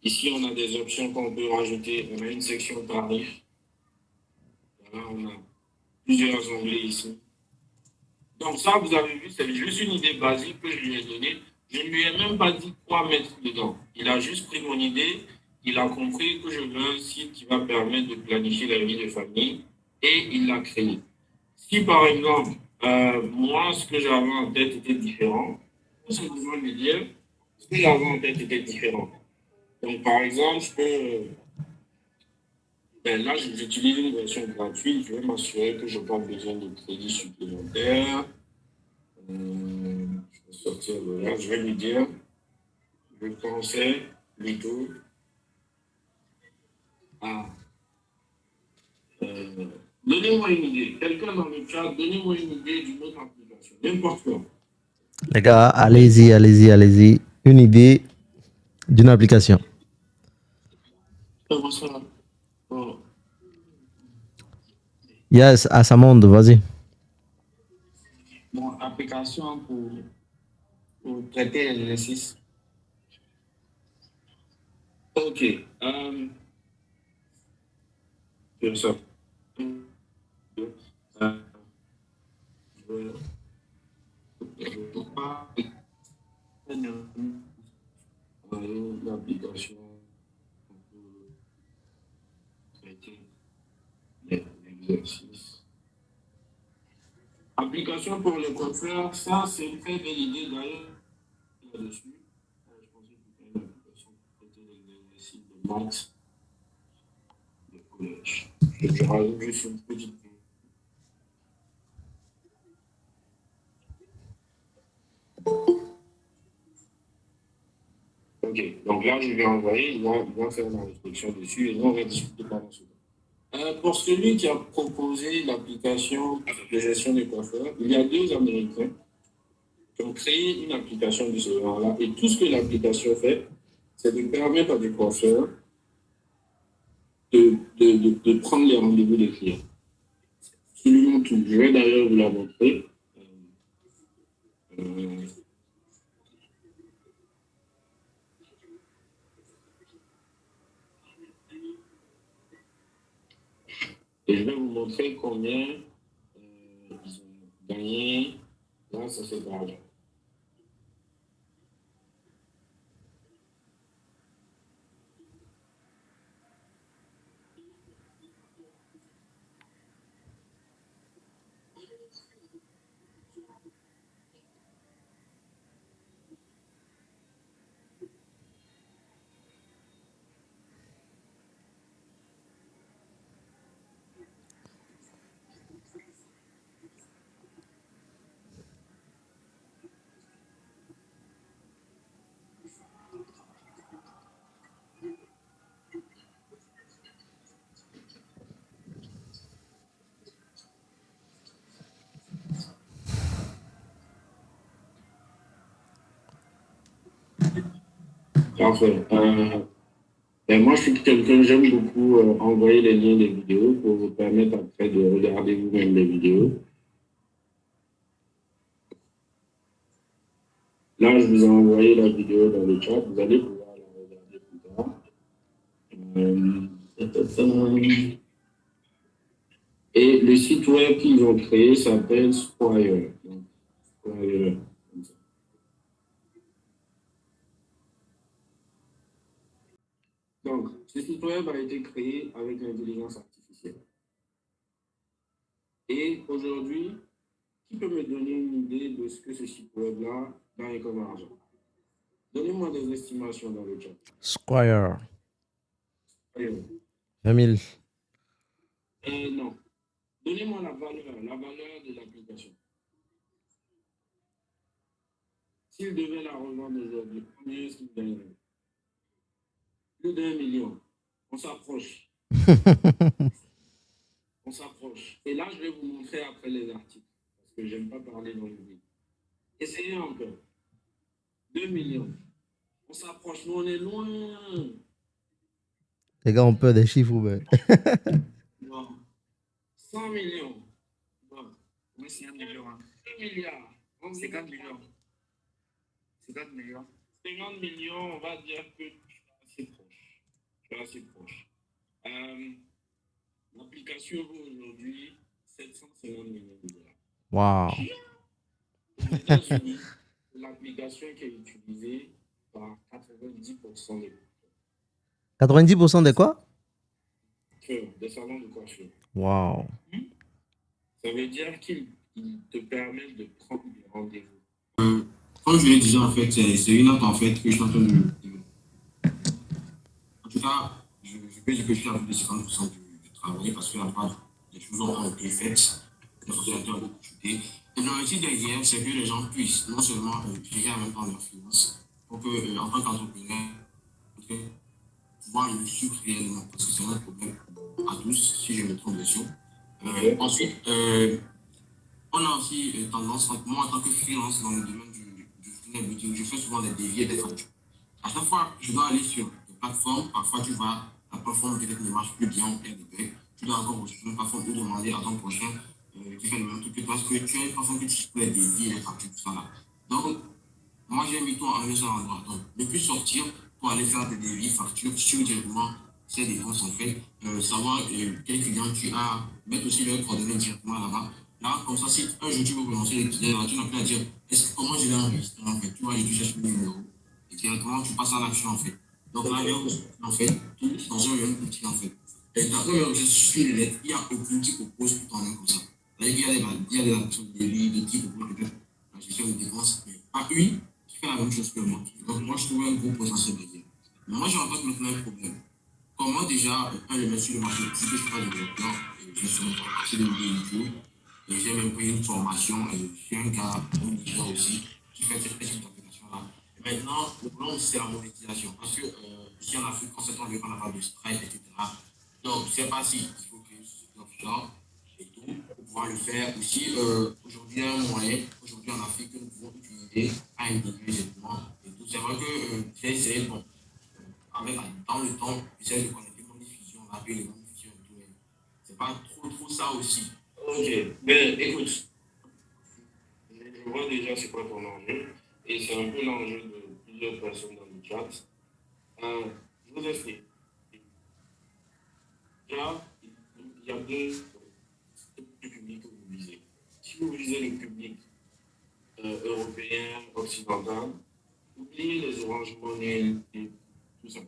ici, on a des options qu'on peut rajouter. On a une section tarifs. Voilà, on a plusieurs onglets ici. Donc ça, vous avez vu, c'est juste une idée basique que je lui ai donnée. Je ne lui ai même pas dit quoi mettre dedans. Il a juste pris mon idée, il a compris que je veux un site qui va permettre de planifier la vie de famille et il l'a créé. Si par exemple, moi, ce que j'avais en tête était différent, tout simplement lui dire, ce que j'avais en tête était différent. Donc par exemple, je peux... Ben là, j'utilise une version gratuite, je vais m'assurer que je n'ai pas besoin de crédit supplémentaire. Je vais sortir de là, je vais lui dire, je pensais plutôt à... donnez-moi une idée. Quelqu'un dans le chat, donnez-moi une idée d'une autre application, n'importe quoi. Les gars, allez-y, allez-y, allez-y. Une idée d'une application. Comment ça? Oh. Yes, à sa monde, vas-y. Bon, application pour traiter l'exercice. Ok. Je ça. Je peux pas une application pour traiter l'exercice. Application pour les coiffeurs, ça c'est une très belle idée d'ailleurs là-dessus. Je pensais que c'était une application pour traiter l'exercice de maths de collège. Je rajoute juste une petite. Ok, donc là je vais envoyer, il va faire ma réflexion dessus et nous on va discuter pendant ce temps. Pour celui qui a proposé l'application de gestion des coiffeurs, il y a deux Américains qui ont créé une application de ce genre-là. Et tout ce que l'application fait, c'est de permettre à des coiffeurs de prendre les rendez-vous des clients. Absolument tout. Je vais d'ailleurs vous la montrer. Et je vais vous montrer combien ils ont gagné grâce à cet argent. Parfait. Ben, moi, je suis quelqu'un, j'aime beaucoup envoyer les liens des vidéos pour vous permettre après de regarder vous-même les vidéos. Là, je vous ai envoyé la vidéo dans le chat. Vous allez pouvoir la regarder plus tard. Et le site web qu'ils ont créé s'appelle Squire. Donc, Squire. Donc, ce site web a été créé avec l'intelligence artificielle. Et aujourd'hui, qui peut me donner une idée de ce que ce site web-là gagne comme argent? Donnez-moi des estimations dans le chat. Squire. Allez. 20 000. Non. Donnez-moi la valeur de l'application. S'il devait la revendre aujourd'hui, combien est-ce qu'il gagnerait? Plus d'1 million. On s'approche. On s'approche. Et là, je vais vous montrer après les articles. Parce que je n'aime pas parler dans le vide. Essayez encore. 2 millions. On s'approche, mais on est loin. Les gars ont peur des chiffres, ouais. Non. 100 millions. Non. Oui, c'est 1 million. 1 milliard. 50 millions. 50 millions. 50 millions, on va dire que tu es assez proche. Tu es assez proche. L'application vaut aujourd'hui 750 millions de dollars. Waouh. Aux États-Unis, l'application qui est utilisée par 90% des 90% des quoi? des salons de coiffure. Waouh. Ça veut dire qu'ils te permettent de prendre des rendez-vous. Comme je l'ai dit, en fait, c'est une app en fait que je suis en train de. En tout cas, je peux dire que je suis à plus de 50% du travail parce que la part des choses ont été faites, les ordinateurs ont beaucoup chuté. Et l'objectif derrière, c'est que les gens puissent non seulement gérer en même temps leurs finances, pour que, en tant qu'entrepreneur, pouvoir le suivre réellement, parce que c'est un problème à tous, si je me trompe dessus. Ensuite, on a aussi tendance, moi en tant que freelance dans le domaine du freelance meeting, je fais souvent des devis et des factures. À chaque fois, je dois aller sur des plateformes, parfois tu vas, la plateforme peut-être ne marche plus bien, on perd des bugs, tu dois encore rechercher une plateforme ou demander à ton prochain qui fait le même truc que toi, parce que tu as une plateforme que tu fais les devis et les factures, tout ça là. Donc, moi j'ai mis toi en un seul endroit. Donc, depuis sortir pour aller faire des devis, factures, sur directement ces dépenses en fait, savoir quel client tu as, mettre aussi leurs coordonnées directement là-bas. Là, comme ça, si un jour tu veux relancer les clients, tu n'as plus à dire comment je l'ai enregistré en fait. Tu vois, tu cherches le numéro et directement tu passes à l'action en fait. Donc là, en fait, tout dans un même outil en fait. Et d'après le registre sur les lettres, il n'y a aucun qui propose tout en un comme ça. Là, il y a des actions de devis, de qui proposent peut-être la gestion des dépenses, mais pas une qui fait la même chose que moi. Donc moi, je trouve un gros potentiel derrière. Mais moi, je rencontre maintenant un problème. Comment déjà, un le mettre sur le marché, si je ne suis pas développeur, je suis passé de vidéos YouTube, et j'ai même pris une formation, et je suis un gars, un Niger aussi, qui fait cette application-là. Maintenant, le problème, c'est la monétisation. Parce que ici en Afrique, on s'attend qu'on n'a pas de Stripe, etc. Donc, je ne sais pas si il faut que ce offshore et tout, pour pouvoir le faire. Aussi, aujourd'hui, un moyen, aujourd'hui en Afrique, que nous pouvons utiliser à intégrer les documents et tout. C'est vrai que j'ai essayé, bon, avec, dans le temps, j'essaie de connecter mon diffusion, on appelle les diffusions et tout. Mais c'est pas trop ça aussi. Ok, ben écoute, je vois déjà c'est quoi ton enjeu, et c'est un peu l'enjeu de plusieurs personnes dans le chat. Je vous explique. Là, il y a deux publics que vous visez. Si vous visez le public européen, occidental, oubliez les Orange Money et tout ça.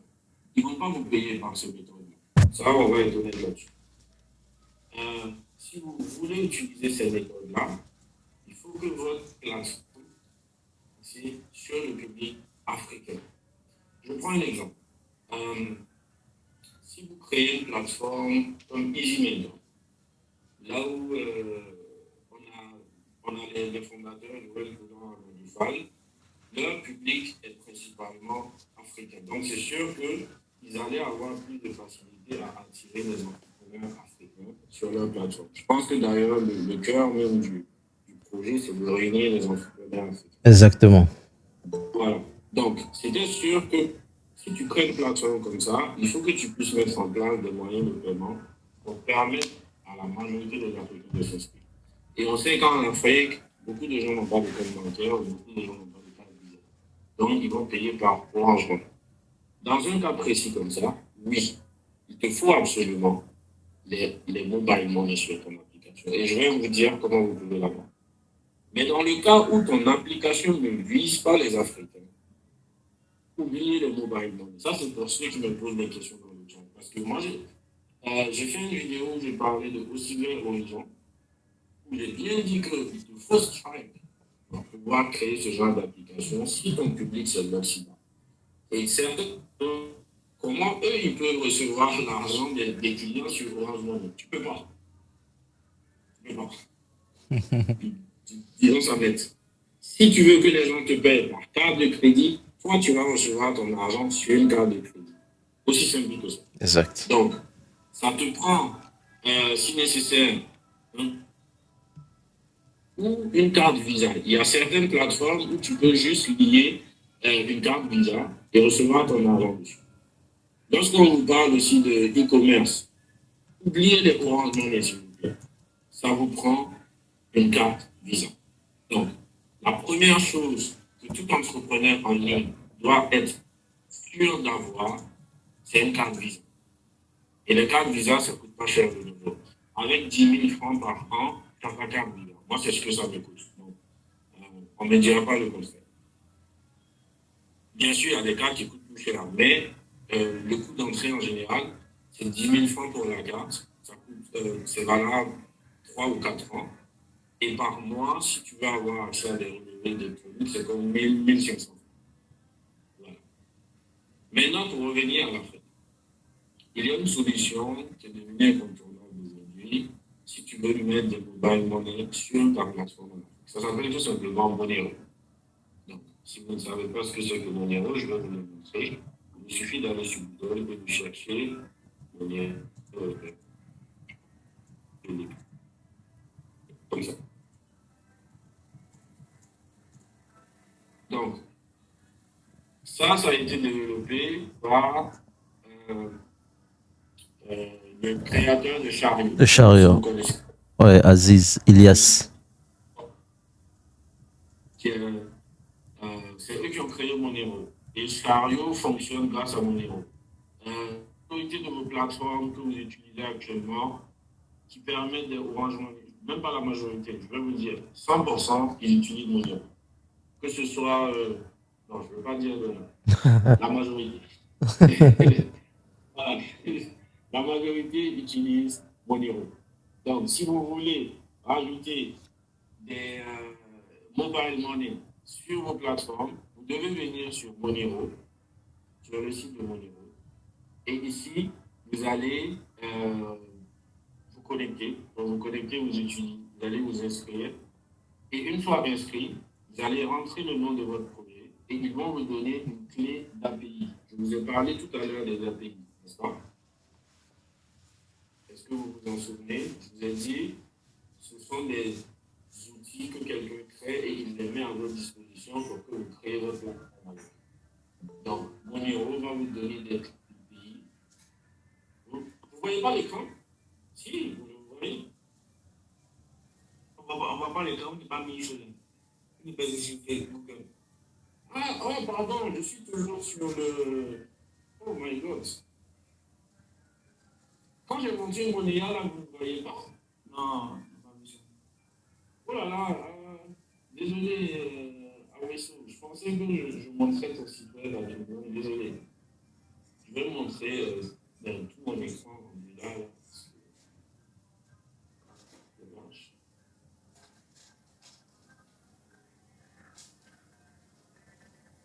Ils ne vont pas vous payer par ces méthodes-là. Ça, on va être honnête là-dessus. Si vous voulez utiliser ces méthodes-là, il faut que votre plateforme soit sur le public africain. Je prends un exemple. Si vous créez une plateforme comme EasyMail, là où on a les fondateurs de Wellcoulon du Fall, leur public est principalement africain. Donc c'est sûr qu'ils allaient avoir plus de facilité à attirer les entrepreneurs africains sur leur plateforme. Je pense que d'ailleurs le cœur même du projet, c'est de réunir les entrepreneurs africains. Exactement. Voilà. Donc, c'était sûr que Si tu crées une plateforme comme ça, il faut que tu puisses mettre en place des moyens de paiement pour permettre à la majorité des Africains de s'inscrire. Et on sait qu'en Afrique, beaucoup de gens n'ont pas de compte bancaire, beaucoup de gens n'ont pas de carte Visa. Donc, ils vont payer par Orange Money. Dans un cas précis comme ça, oui, il te faut absolument les mobile money sur ton application. Et je vais vous dire comment vous pouvez l'avoir. Mais dans le cas où ton application ne vise pas les Africains, oubliez le mobile money. Ça, c'est pour ceux qui me posent des questions dans le chat. Parce que moi, j'ai fait une vidéo où j'ai parlé de Osciller Horizon, où j'ai bien dit qu'il te faut Stripe pour pouvoir créer ce genre d'application si ton public c'est l'Occident. Et certains, comment eux, ils peuvent recevoir l'argent des clients sur Orange Money? Tu peux pas. Tu peux pas. Disons ça net. Si tu veux que les gens te payent par carte de crédit, toi, tu vas recevoir ton argent sur une carte de crédit. Aussi simple que ça. Exact. Donc, ça te prend, si nécessaire, ou une carte Visa. Il y a certaines plateformes où tu peux juste lier une carte Visa et recevoir ton argent dessus. Lorsqu'on vous parle aussi de e-commerce, oubliez les Orange Money, s'il vous plaît. Ça vous prend une carte Visa. Donc, la première chose que tout entrepreneur en ligne doit être sûr d'avoir, c'est une carte Visa. Et les cartes Visa, ça ne coûte pas cher de nouveau. Avec 10 000 francs par an, tu as ta carte Visa. Moi, c'est ce que ça me coûte. Donc, on ne me dira pas le contraire. Bien sûr, il y a des cartes qui coûtent plus cher, mais le coût d'entrée en général, c'est 10 000 francs pour la carte. C'est valable 3 ou 4 ans. Et par mois, si tu veux avoir accès à des revenus des produits, c'est comme 1 500 francs. Voilà. Maintenant, pour revenir à l'Afrique, il y a une solution qui est devenue incontournable aujourd'hui si tu veux mettre des mobile money sur ta plateforme en Afrique. Ça s'appelle tout simplement Monero. Donc, si vous ne savez pas ce que c'est que Monero, je vais vous le montrer. Il suffit d'aller sur Google et de chercher Monero. Comme ça. Donc, ça a été développé par le créateur de Chariot. Le Chariot. Ouais, Aziz Ilyas. C'est eux qui ont créé Monero. Et Chariot fonctionne grâce à Monero. La majorité de vos plateformes que vous utilisez actuellement qui permettent des Orange Money, même pas la majorité, je vais vous dire, 100%, ils utilisent Monero. Que ce soit, non, je ne veux pas dire la majorité. Voilà. La majorité utilise Monero. Donc, si vous voulez rajouter des mobile money sur vos plateformes, vous devez venir sur Monero, sur le site de Monero. Et ici, vous allez vous connecter. Pour vous connecter, vous allez vous inscrire. Et une fois inscrit, vous allez rentrer le nom de votre projet et ils vont vous donner une clé d'API. Je vous ai parlé tout à l'heure des API, n'est-ce pas? Est-ce que vous vous en souvenez? Je vous ai dit, ce sont des outils que quelqu'un crée et il les met à votre disposition pour que vous créez votre plateforme. Donc, Monero va vous donner des API. Vous ne voyez pas l'écran? Si, vous le voyez. On ne voit pas l'écran, on n'est pas mis sur Google. Ah, oh, pardon, je suis toujours sur le. Oh my God. Quand j'ai monté mon IA, là, vous ne voyez pas? Non, pas vu ça. Oh là là, désolé, Aweso, je pensais que je montrais ton site web à tout le monde. Désolé. Je vais montrer tout mon écran rendu là.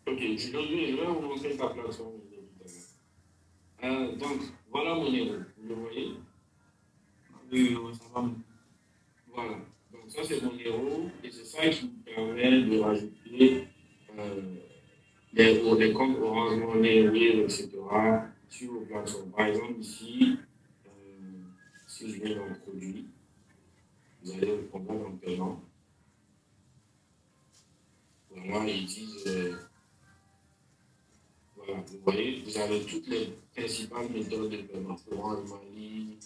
Ok, je vais vous montrer ta plateforme tout à l'heure. Donc, voilà mon héros. Vous le voyez? Oui, ça va. Voilà. Donc, ça, c'est mon héros. Et c'est ça qui me permet de rajouter des comptes Orange Money, Wheel, etc. sur vos plateformes. Par exemple, ici, si je viens dans le produit, vous allez répondre dans le paiement. Voilà, ils disent. Voilà, vous voyez, vous avez toutes les principales méthodes de paiement. Orange Mali,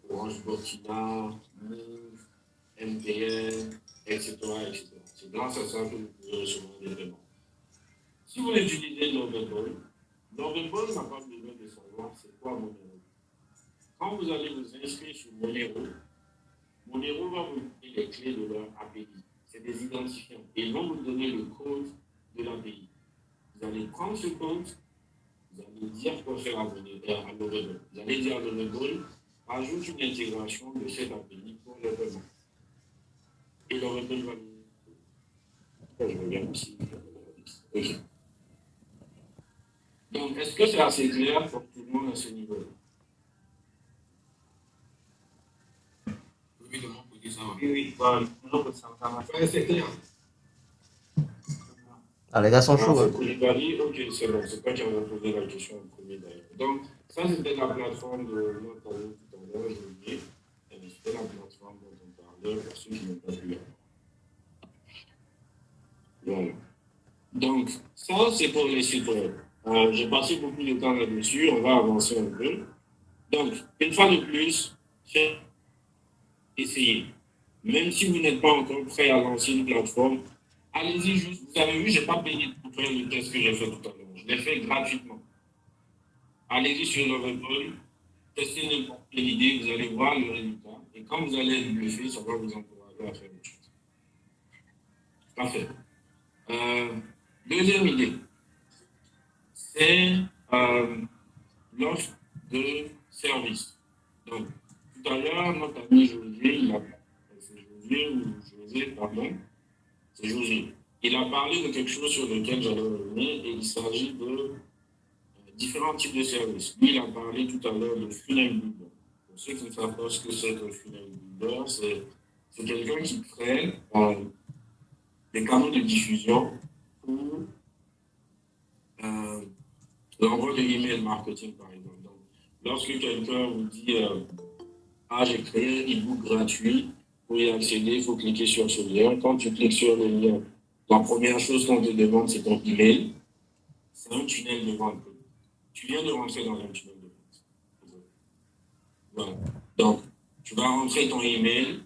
Orange Burkina, Move, MTN, etc., etc. C'est grâce à ça que vous pouvez recevoir des paiements. Si vous utilisez l'Overball n'a pas besoin de savoir c'est quoi Monero. Quand vous allez vous inscrire sur Monero va vous donner les clés de leur API. C'est des identifiants. Et ils vont vous donner le code de l'API. Vous allez prendre ce code, vous allez dire quoi faire à l'Overball. Vous allez dire à l'Overball, ajoute une intégration de cette API pour le paiement. Et l'Overball va je regarde ici. Ok. Donc, est-ce que c'est assez clair pour tout le monde à ce niveau? Oui, de mon côté, ça va. Oui, voilà. C'est clair. Ah, les gars sont chauds. Ok, c'est bon. C'est pas qui a posé la question en premier d'ailleurs. Donc, ça, c'était la plateforme de notre ami tout à l'heure, j'ai oublié. C'était la plateforme dont on parlait pour ceux qui n'ont pas vu. Voilà. Donc, ça, c'est pour les sites web. J'ai passé beaucoup de temps là-dessus, on va avancer un peu. Donc, une fois de plus, essayez. Même si vous n'êtes pas encore prêt à lancer une plateforme, allez-y juste. Vous avez vu, je n'ai pas payé pour faire le test que j'ai fait tout à l'heure. Je l'ai fait gratuitement. Allez-y sur Lovable, testez n'importe quelle idée, vous allez voir le résultat. Et quand vous allez être bluffé, ça va vous encourager à faire autre chose. Parfait. Deuxième idée, c'est l'offre de service. Donc, tout à l'heure, notre ami José, c'est José. Il a parlé de quelque chose sur lequel j'allais revenir et il s'agit de différents types de services. Lui, il a parlé tout à l'heure de funnel builder. Pour ceux qui ne savent pas ce que c'est qu'un funnel builder, c'est quelqu'un qui crée des canaux de diffusion pour l'envoi de email marketing, par exemple. Donc, lorsque quelqu'un vous dit j'ai créé un e-book gratuit, pour y accéder, il faut cliquer sur ce lien. Quand tu cliques sur le lien, la première chose qu'on te demande, c'est ton email. C'est un tunnel de vente. Tu viens de rentrer dans un tunnel de vente. Voilà. Donc, tu vas rentrer ton email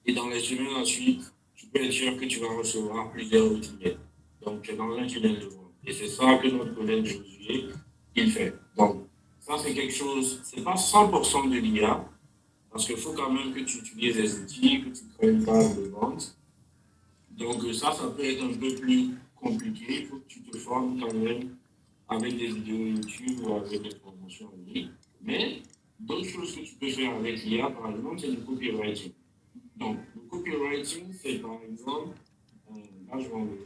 et dans les semaines ensuite, tu peux être sûr que tu vas recevoir plusieurs autres emails. Donc, tu es dans un tunnel de vente. Et c'est ça que notre collègue Josué, il fait. Donc, ça, c'est quelque chose, c'est pas 100% de l'IA, parce qu'il faut quand même que tu utilises des outils, que tu crées une page de vente. Donc, ça peut être un peu plus compliqué. Il faut que tu te formes quand même avec des vidéos YouTube ou avec des promotions en ligne. Mais d'autres choses que tu peux faire avec l'IA, par exemple, c'est du copywriting. Donc, le copywriting, c'est par exemple, là, je vais enlever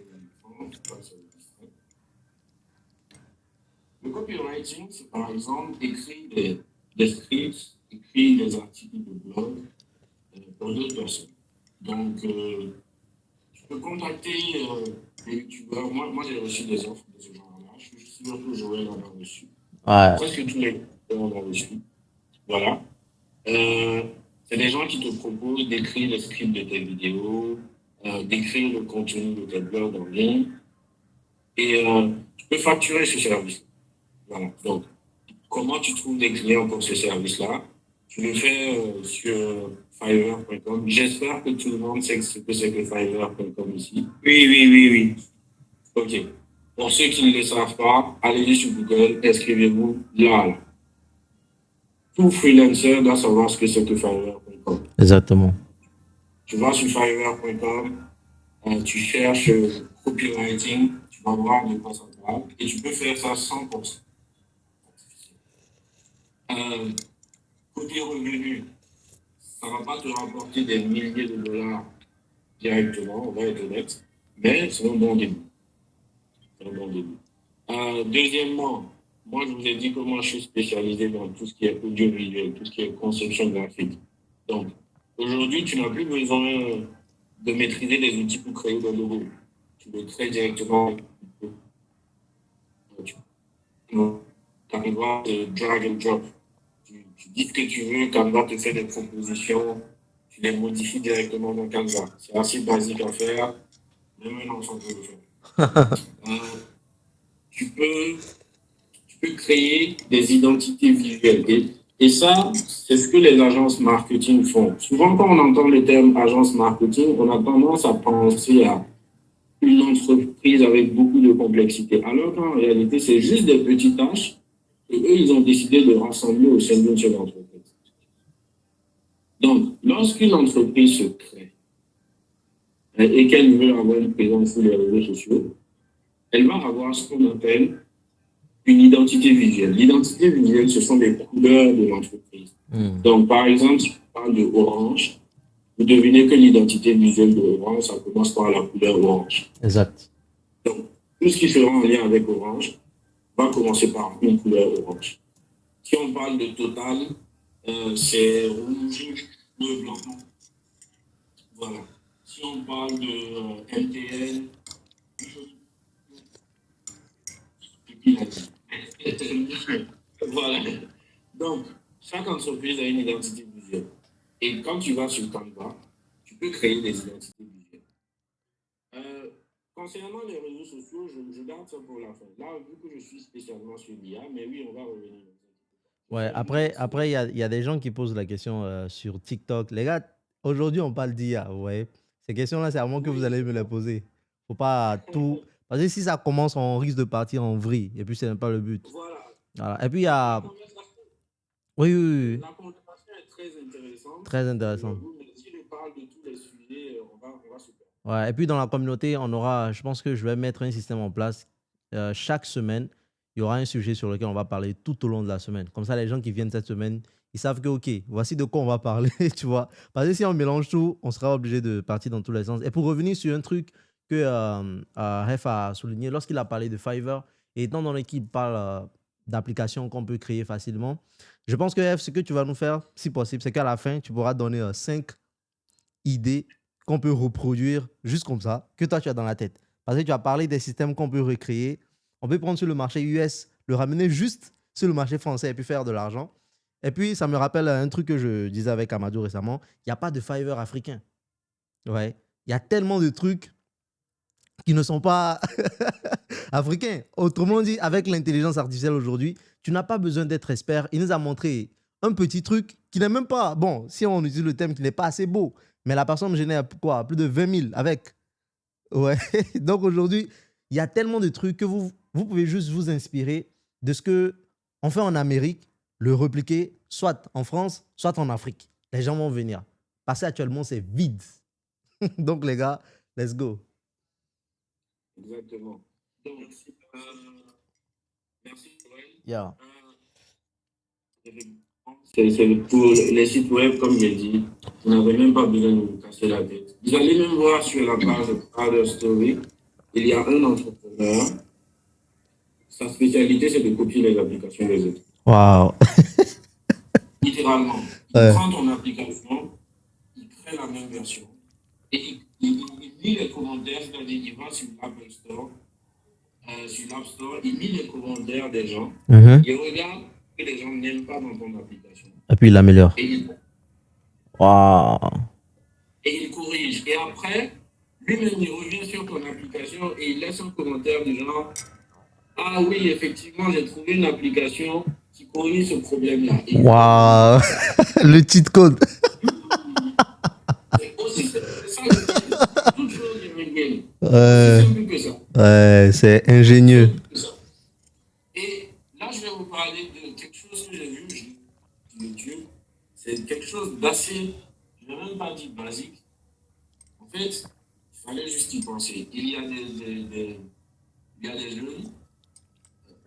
le copywriting, c'est par exemple écrire des scripts, écrire des articles de blog pour d'autres personnes. Donc, tu peux contacter des youtubeurs. Moi j'ai reçu des offres de ce genre-là. Je suis sûr que Joël en a reçu. Ouais. Presque tous les youtubeurs en ont reçu. Voilà. C'est des gens qui te proposent d'écrire les scripts de tes vidéos, d'écrire le contenu de tes blogs en ligne. Et tu peux facturer ce service. Voilà. Donc, comment tu trouves des clients pour ce service-là? Tu le fais sur Fiverr.com. J'espère que tout le monde sait ce que c'est que Fiverr.com ici. Oui. OK. Pour ceux qui ne le savent pas, allez-y sur Google, inscrivez-vous là. Tout freelancer doit savoir ce que c'est que Fiverr.com. Exactement. Tu vas sur Fiverr.com, tu cherches copywriting, tu vas voir de quoi ça parle, et tu peux faire ça 100%. Côté revenu, ça ne va pas te rapporter des milliers de dollars directement, on va être honnête, mais c'est un bon début. Deuxièmement, moi je vous ai dit que moi je suis spécialisé dans tout ce qui est audiovisuel, tout ce qui est conception graphique. Donc, aujourd'hui, tu n'as plus besoin de maîtriser des outils pour créer des logos. Tu le crées directement. Tu Canva de drag and drop. Tu dis ce que tu veux, Canva te fait des propositions, tu les modifies directement dans Canva. C'est assez basique à faire, même un enfant peut le faire. tu peux créer des identités visuelles. Et ça, c'est ce que les agences marketing font. Souvent, quand on entend le terme agence marketing, on a tendance à penser à une entreprise avec beaucoup de complexité. Alors qu'en réalité, c'est juste des petites tâches et eux, ils ont décidé de rassembler au sein d'une seule entreprise. Donc, lorsqu'une entreprise se crée et qu'elle veut avoir une présence sur les réseaux sociaux, elle va avoir ce qu'on appelle une identité visuelle. L'identité visuelle, ce sont les couleurs de l'entreprise. Donc, par exemple, si on parle de orange, vous devinez que l'identité visuelle de orange, ça commence par la couleur orange. Exact. Donc, tout ce qui sera en lien avec orange va commencer par une couleur orange. Si on parle de Total, c'est rouge, bleu, blanc. Voilà. Si on parle de MTN, voilà. Donc, chaque entreprise a une identité visuelle. Et quand tu vas sur Canva, tu peux créer des identités visuelles. Concernant les réseaux sociaux, je garde ça pour la fin. Là, vu que je suis spécialement sur l'IA, mais oui, on va revenir. Ouais, après il y a des gens qui posent la question sur TikTok. Les gars, aujourd'hui, on parle d'IA, vous voyez. Ces questions-là, c'est à moi que vous allez me les poser. Faut pas tout... Parce que si ça commence, on risque de partir en vrille. Et puis, ce n'est pas le but. Voilà. Et puis, il y a... Oui, oui, oui. La conversation est très intéressante. Très intéressant. Mais si je parle de tous les sujets, on va se perdre. Ouais, et puis, dans la communauté, on aura... Je pense que je vais mettre un système en place. Chaque semaine, il y aura un sujet sur lequel on va parler tout au long de la semaine. Comme ça, les gens qui viennent cette semaine, ils savent que, OK, voici de quoi on va parler, tu vois. Parce que si on mélange tout, on sera obligé de partir dans tous les sens. Et pour revenir sur un truc que Ref a souligné, lorsqu'il a parlé de Fiverr, et étant donné qu'il parle d'applications qu'on peut créer facilement, je pense que Ref, ce que tu vas nous faire, si possible, c'est qu'à la fin, tu pourras donner 5 idées qu'on peut reproduire juste comme ça, que toi, tu as dans la tête. Parce que tu as parlé des systèmes qu'on peut recréer. On peut prendre sur le marché US, le ramener juste sur le marché français et puis faire de l'argent. Et puis, ça me rappelle un truc que je disais avec Amadou récemment. Il n'y a pas de Fiverr africain. Ouais. Il y a tellement de trucs qui ne sont pas africains. Autrement dit, avec l'intelligence artificielle aujourd'hui, tu n'as pas besoin d'être expert. Il nous a montré un petit truc qui n'est même pas... Bon, si on utilise le terme qui n'est pas assez beau, mais la personne génère quoi? Plus de 20 000 avec. Ouais. Donc aujourd'hui, il y a tellement de trucs que vous pouvez juste vous inspirer de ce qu'on fait en Amérique, le repliquer soit en France, soit en Afrique. Les gens vont venir. Parce qu'actuellement, c'est vide. Donc, les gars, let's go. Exactement. Donc, merci, Joël. Yeah. C'est pour les sites web, comme j'ai dit, vous n'avez même pas besoin de vous casser la tête. Vous allez même voir sur la page Other Story, il y a un entrepreneur. Sa spécialité, c'est de copier les applications des autres. Wow. Littéralement. Il prend ton application, il crée la même version. Et il lit les commentaires, c'est-à-dire il va sur l'Apple Store, sur l'App Store, il lit les commentaires des gens, il regarde que les gens n'aiment pas dans ton application. Et puis il l'améliore. Wow. Et il corrige. Et après, lui-même, il revient sur ton application et il laisse un commentaire du genre « Ah oui, effectivement, j'ai trouvé une application qui corrige ce problème-là. » Waouh. Le cheat code. C'est aussi simple que ça. Toute chose est réglée. C'est simple que ça. Ouais, c'est ingénieux. Et là, je vais vous parler de quelque chose que j'ai vu sur YouTube. C'est quelque chose d'assez, je ne vais même pas dire basique. En fait, il fallait juste y penser. Il y a des jeunes,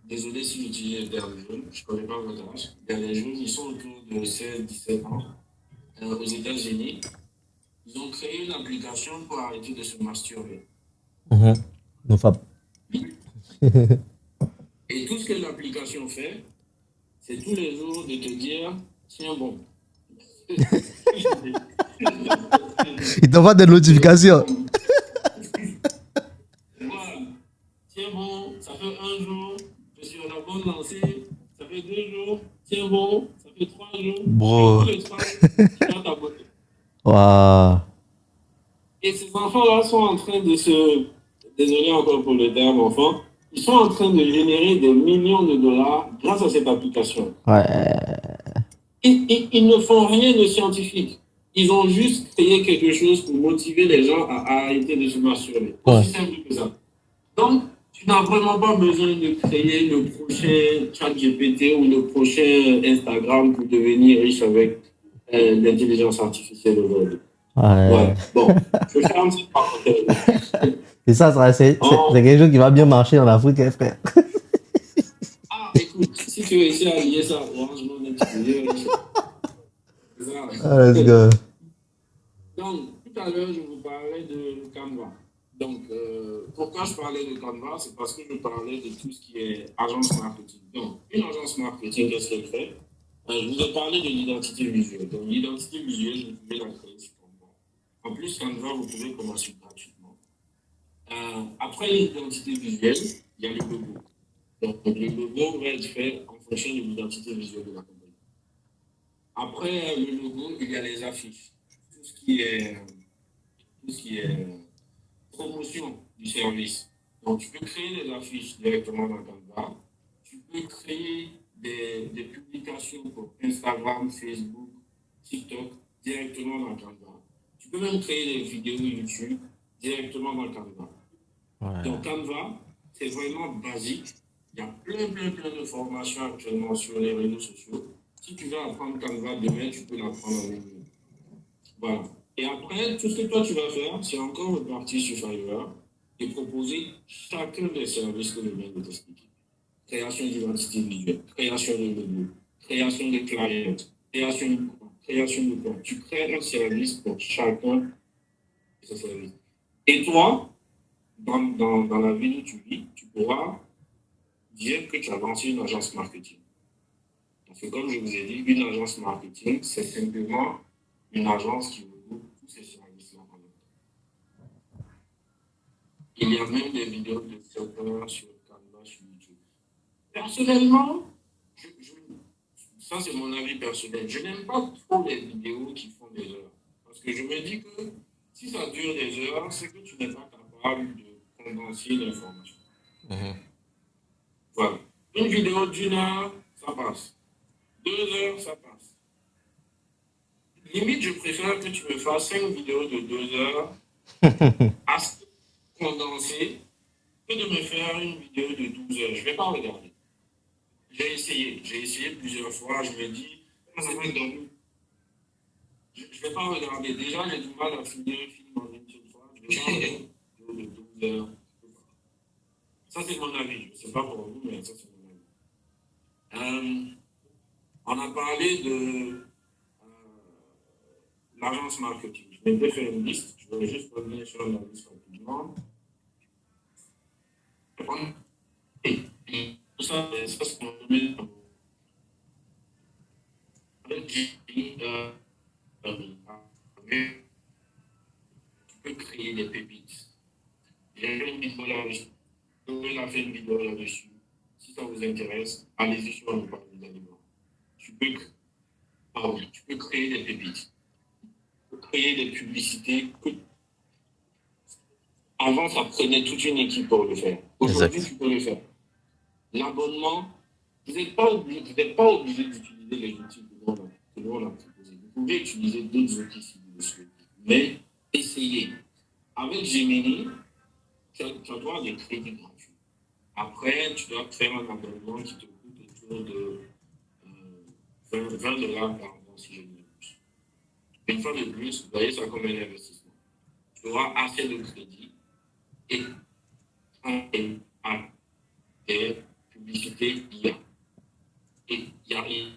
désolé si j'utilise le terme jeune, je ne connais pas votre âge. Il y a des jeunes qui sont autour de 16-17 ans aux États-Unis. Ils ont créé une application pour arrêter de se masturber. Non, Fab. Et tout ce que l'application fait, c'est tous les jours de te dire tiens bon. Il t'envoie des notifications. Voilà. Tiens bon, ça fait 1 jour, je suis à la bonne lancée. Ça fait 2 jours, tiens bon, ça fait 3 jours. Bro. Tous les 3 jours, tu vas t'abonner. Waouh. Et ces enfants-là sont en train de se... Désolé encore pour le terme enfant. ils sont en train de générer des millions de dollars grâce à cette application. Ouais. Ils ne font rien de scientifique. Ils ont juste créé quelque chose pour motiver les gens à arrêter de se masturber. Aussi simple que ça. Donc, tu n'as vraiment pas besoin de créer le prochain ChatGPT ou le prochain Instagram pour devenir riche avec l'intelligence artificielle aujourd'hui. Ouais. Bon, je ferme cette parenthèse. Et ça c'est quelque chose qui va bien marcher en Afrique, hein, frère. Ah, écoute, si tu veux essayer à lier ça, Orange Money, tu peux lier ça. Let's go. Donc, tout à l'heure, je vous parlais de Canva. Donc, pourquoi je parlais de Canva? C'est parce que je parlais de tout ce qui est agence marketing. Donc, une agence marketing, qu'est-ce qu'elle fait? Je vous ai parlé de l'identité visuelle. Donc, l'identité visuelle, vous pouvez la créer sur Canva. En plus, Canva, vous pouvez commencer gratuitement. Après l'identité visuelle, il y a le logo. Donc, le logo va être fait en fonction de l'identité visuelle de la compagnie. Après le logo, il y a les affiches. Tout ce qui est promotion du service. Donc, tu peux créer des affiches directement dans Canva. Tu peux créer des publications pour Instagram, Facebook, TikTok directement dans Canva. Tu peux même créer des vidéos YouTube directement dans Canva. Ouais. Donc, Canva, c'est vraiment basique. Il y a plein de formations actuellement sur les réseaux sociaux. Si tu veux apprendre Canva demain, tu peux l'apprendre en ligne. Voilà. Et après, tout ce que toi tu vas faire, c'est encore repartir sur Fiverr et proposer chacun des services que je viens de t'expliquer. Création d'identité visuelle, création de logo, création de clients, création de quoi. Tu crées un service pour chacun de ces services. Et toi, dans la vie où tu vis, tu pourras dire que tu as lancé une agence marketing. Parce que comme je vous ai dit, une agence marketing, c'est simplement une agence qui regroupe tous ces services-là en même temps. Il y a même des vidéos de certains sur Canva, sur YouTube. Personnellement, ça c'est mon avis personnel, je n'aime pas trop les vidéos qui font des heures. Parce que je me dis que si ça dure des heures, c'est que tu n'es pas capable de condenser l'information. Voilà. Une vidéo d'1 heure, ça passe. 2 heures, ça passe. Limite, je préfère que tu me fasses 5 vidéos de 2 heures assez condensées que de me faire une vidéo de 12 heures. Je ne vais pas regarder. J'ai essayé plusieurs fois. Je me dis, ça va être dormi. Je ne vais pas regarder. Déjà, j'ai du mal à finir un film en une seule fois. Je vais pas regarder une vidéo de 12 heures. Ça, c'est mon avis. Je ne sais pas pour vous, mais ça, c'est mon avis. On a parlé de l'agence marketing. Je vais faire une liste. Je vais juste revenir sur la liste rapidement. Et tout ça, c'est ce qu'on met tu peux créer des pépites. J'ai fait une vidéo là-dessus. On a fait une vidéo là-dessus. Si ça vous intéresse, allez-y sur le parler d'aliments. Tu peux créer des pépites. Tu peux créer des publicités. Avant, ça prenait toute une équipe pour le faire. Aujourd'hui, tu peux le faire. L'abonnement, vous n'êtes pas obligé d'utiliser les outils que nous on a proposés. Vous pouvez utiliser d'autres outils si vous le souhaitez. Mais essayez. Avec Gemini, tu as droit à des crédits gratuits. Après, tu dois faire un abonnement qui te coûte autour de 20 dollars par mois si je ne m'abuse. Une fois de plus, vous voyez ça comme un investissement. Tu auras assez de crédits et des publicités IA. Et il y a une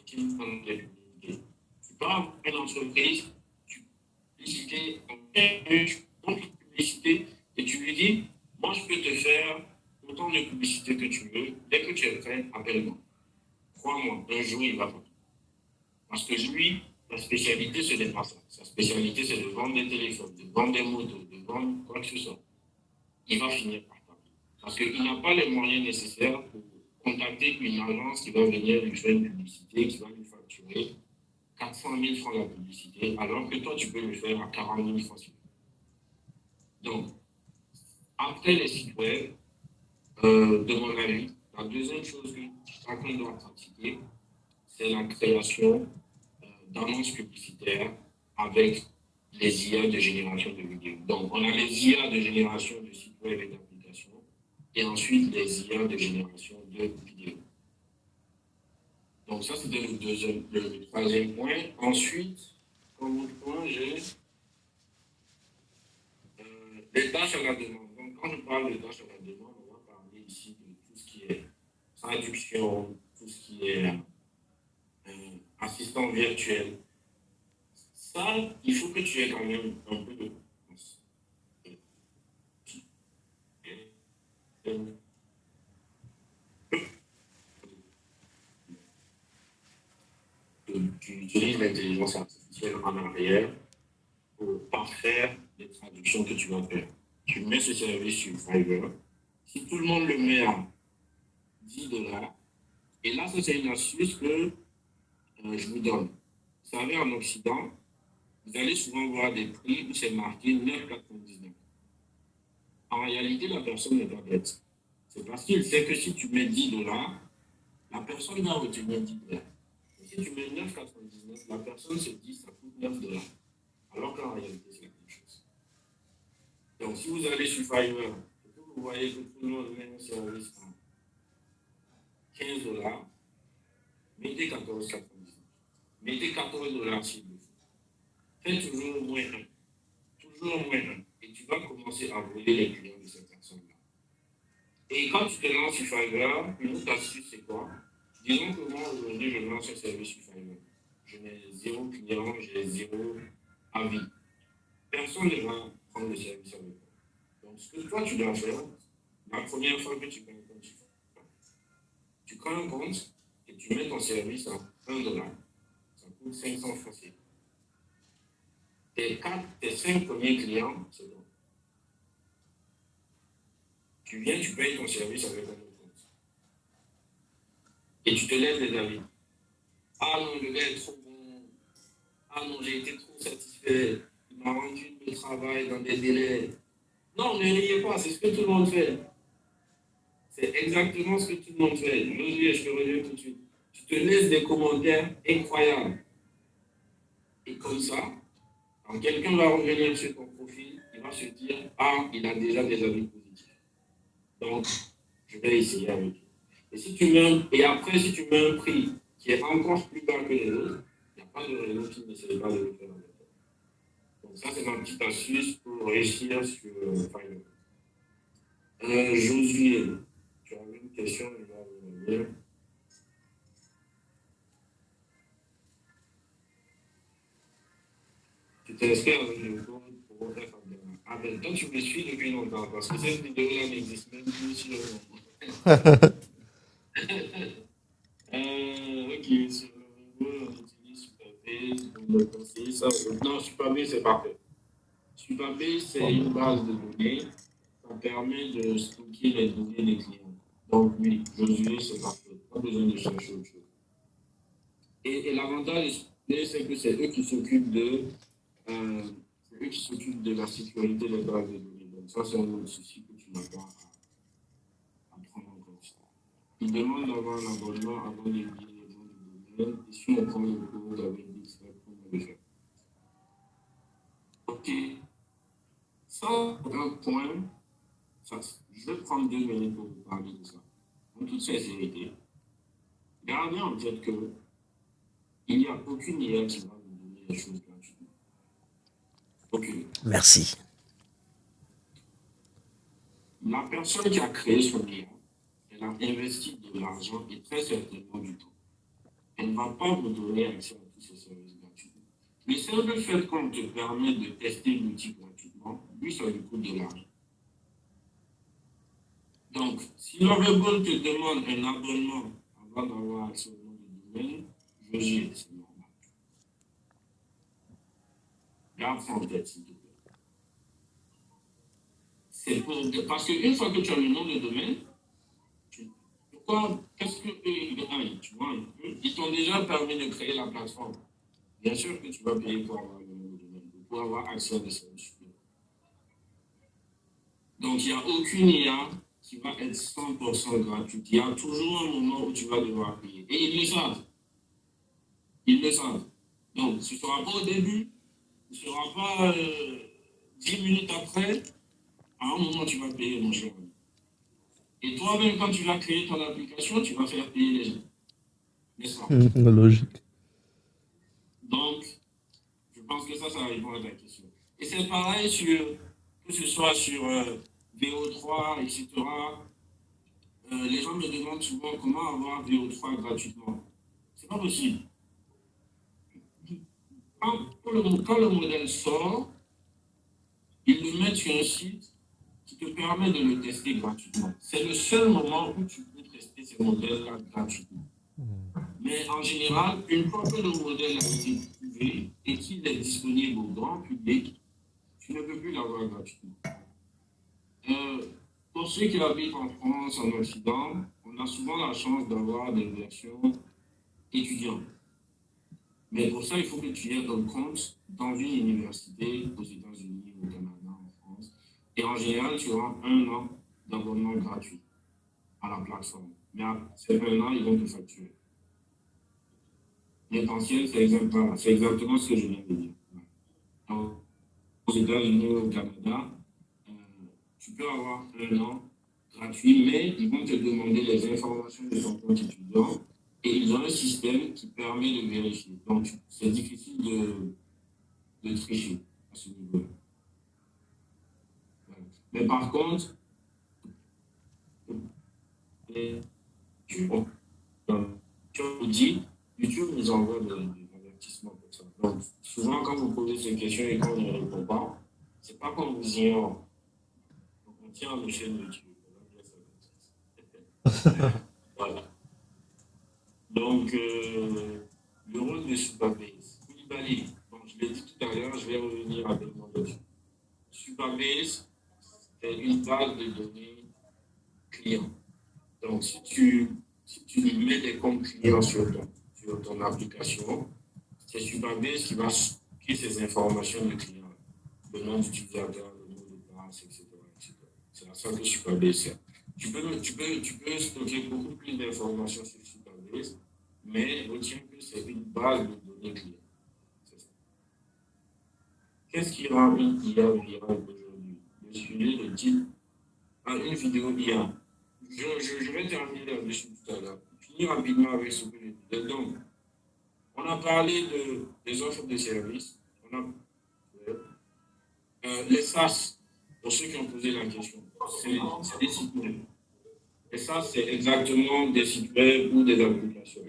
qui me prend des publicités. Tu pars à une entreprise, tu publicités en publicité et tu lui dis, moi je peux te faire autant de publicité que tu veux. Dès que tu es prêt, appelle-moi. Crois-moi, un jour il va pas. Parce que lui, sa spécialité, ce n'est pas ça. Sa spécialité, c'est de vendre des téléphones, de vendre des motos, de vendre quoi que ce soit. Il va finir par ça. Parce qu'il n'a pas les moyens nécessaires pour contacter une agence qui va venir lui faire une publicité, qui va lui facturer 400 000 francs la publicité, alors que toi, tu peux le faire à 40 000 francs. Donc, après les sites web, de mon avis. La deuxième chose que chacun doit pratiquer, c'est la création d'annonces publicitaires avec les IA de génération de vidéos. Donc, on a les IA de génération de sites web et d'applications, et ensuite les IA de génération de vidéos. Donc, ça, c'était le troisième point. Ensuite, comme autre point, j'ai les tâches à la demande. Donc, quand je parle de tâches à la demande, on va parler ici de tout ce qui est traduction, tout ce qui est assistant virtuel. Ça, il faut que tu aies quand même un peu de confiance. Tu utilises l'intelligence artificielle en arrière pour parfaire les traductions que tu vas faire. Tu mets ce service sur Fiverr. Si tout le monde le met à 10 $, et là, ça c'est une astuce que je vous donne. Vous savez, en Occident, vous allez souvent voir des prix où c'est marqué 9,99. En réalité, la personne n'est pas bête. C'est parce qu'il sait que si tu mets 10 $, la personne va retenir 10 $. Et si tu mets 9,99, la personne se dit ça coûte 9 $. Alors qu'en réalité, c'est la même chose. Donc, si vous allez sur Fiverr et que vous voyez que tout le monde met un service à 15 $, mettez 14,99. Mettez 14 $ s'il vous faut. Faites toujours moins 1. Toujours moins 1. Et tu vas commencer à voler les clients de cette personne-là. Et quand tu te lances sur Fiverr, une autre astuce, c'est quoi? Disons que moi, aujourd'hui, je lance un service sur Fiverr. Je n'ai 0 client, j'ai 0 avis. Personne ne va prendre le service avec toi. Donc, ce que toi, tu dois faire, la première fois que tu crées un compte, tu crées un compte et tu mets ton service à 1 $. Ça coûte 500 francs. Tes 5 premiers clients, c'est bon. Tu viens, tu payes ton service avec un autre compte. Et tu te laisses des avis. Ah non, le gars est trop bon. Ah non, j'ai été trop satisfait. Il m'a rendu le travail dans des délais. Non, ne riez pas, c'est ce que tout le monde fait. C'est exactement ce que tout le monde fait. Aujourd'hui, je te reviens tout de suite. Tu te laisses des commentaires incroyables. Et comme ça, quand quelqu'un va revenir sur ton profil, il va se dire, ah, il a déjà des avis positifs. Donc, je vais essayer avec lui. Et après, si tu mets un prix qui est encore plus bas que les autres, il n'y a pas de raison qui n'essaie pas de le faire avec toi. Donc, ça, c'est ma petite astuce pour réussir sur Fiverr. Josué, tu as une question, je vais revenir. Tu t'inscris avec le code pour faire Ah ben, toi, tu me suis depuis longtemps parce que cette vidéo-là n'existe même plus sur. Ok, sur le niveau, on utilise Supabase pour me conseiller ça. Non, Supabase, c'est parfait. Supabase, c'est une base de données. Ça permet de stocker les données des clients. Donc, oui, Josué, c'est parfait. Pas besoin de chercher autre chose. Et l'avantage, c'est que c'est eux qui s'occupent de la sécurité des bases de données. Donc, ça, c'est un autre souci que tu n'as pas à prendre en compte. Ils demandent d'avoir un abonnement avant de lier les noms de domaine. Et si on prend le code avec Bixnet, on va le faire. Ok. Ça, un point, ça, je vais prendre 2 minutes pour vous parler de ça. En toute sincérité, gardez en tête que il n'y a aucune IA qui va vous donner les choses gratuitement. Aucune. Merci. La personne qui a créé son IA, elle a investi de l'argent et très certainement du temps. Elle ne va pas vous donner accès à tous ces services gratuitement. Le simple fait qu'on te permet de tester l'outil gratuitement, lui, ça lui coûte de l'argent. Donc, si l'Oregon te demande un abonnement avant d'avoir accès au nom de domaine, je dis, c'est normal. Garde ça en tête, s'il te plaît. Parce qu'une fois que tu as le nom de domaine, qu'est-ce qu'eux, ils gagnent, tu vois, ils t'ont déjà permis de créer la plateforme. Bien sûr que tu vas payer pour avoir le nom de domaine, pour avoir accès à des services. Donc, il n'y a aucune IA qui va être 100% gratuite. Il y a toujours un moment où tu vas devoir payer. Et ils le savent. Ils le savent. Donc, ce ne sera pas au début, ce ne sera pas 10 minutes après. À un moment, tu vas payer, mon cher. Et toi-même, quand tu vas créer ton application, tu vas faire payer les gens. N'est-ce pas? Logique. Donc, je pense que ça répond à ta question. Et c'est pareil que ce soit sur VO3, etc. Les gens me demandent souvent comment avoir VO3 gratuitement. C'est pas possible. Quand le modèle sort, ils le mettent sur un site qui te permet de le tester gratuitement. C'est le seul moment où tu peux tester ces modèles-là gratuitement. Mais en général, une fois que le modèle a été prouvé et qu'il est disponible au grand public, tu ne peux plus l'avoir gratuitement. Pour ceux qui habitent en France, en Occident, on a souvent la chance d'avoir des versions étudiantes. Mais pour ça, il faut que tu aies un compte dans une université aux États-Unis, au Canada, en France. Et en général, tu auras 1 an d'abonnement gratuit à la plateforme. Mais c'est 1 an, ils vont te facturer. L'essentiel, c'est exactement ce que je viens de dire. Donc, aux États-Unis, au Canada, tu peux avoir 1 an gratuit, mais ils vont te demander les informations de ton compte étudiant et ils ont un système qui permet de vérifier. Donc, c'est difficile de tricher à ce niveau-là. Voilà. Mais par contre, YouTube nous envoie des avertissements pour ça. Donc, souvent, quand vous posez ces questions et qu'on ne répond pas, c'est pas qu'on vous ignore. Donc, on tient à nos chaînes YouTube. Voilà. Donc, le rôle de Supabase. Koulibaly, bon, je l'ai dit tout à l'heure, je vais revenir rapidement dessus. Supabase, c'est une base de données clients. Donc, si tu mets des comptes clients sur ton application, c'est Supabase qui va stocker ces informations de clients. Le nom d'utilisateur, le mot de passe, etc. C'est à ça que Supabase sert. Tu peux stocker beaucoup plus d'informations sur Supabase, mais retiens que c'est une base de données clients. C'est ça. Qu'est-ce qui rend une IA virale aujourd'hui? Le sujet de type à une vidéo IA. Je vais terminer là-dessus tout à l'heure. Finir rapidement avec ce que je disais. Donc, on a parlé des offres de services. On a les SaaS, pour ceux qui ont posé la question, c'est des sites web. Et ça, c'est exactement des sites web ou des applications.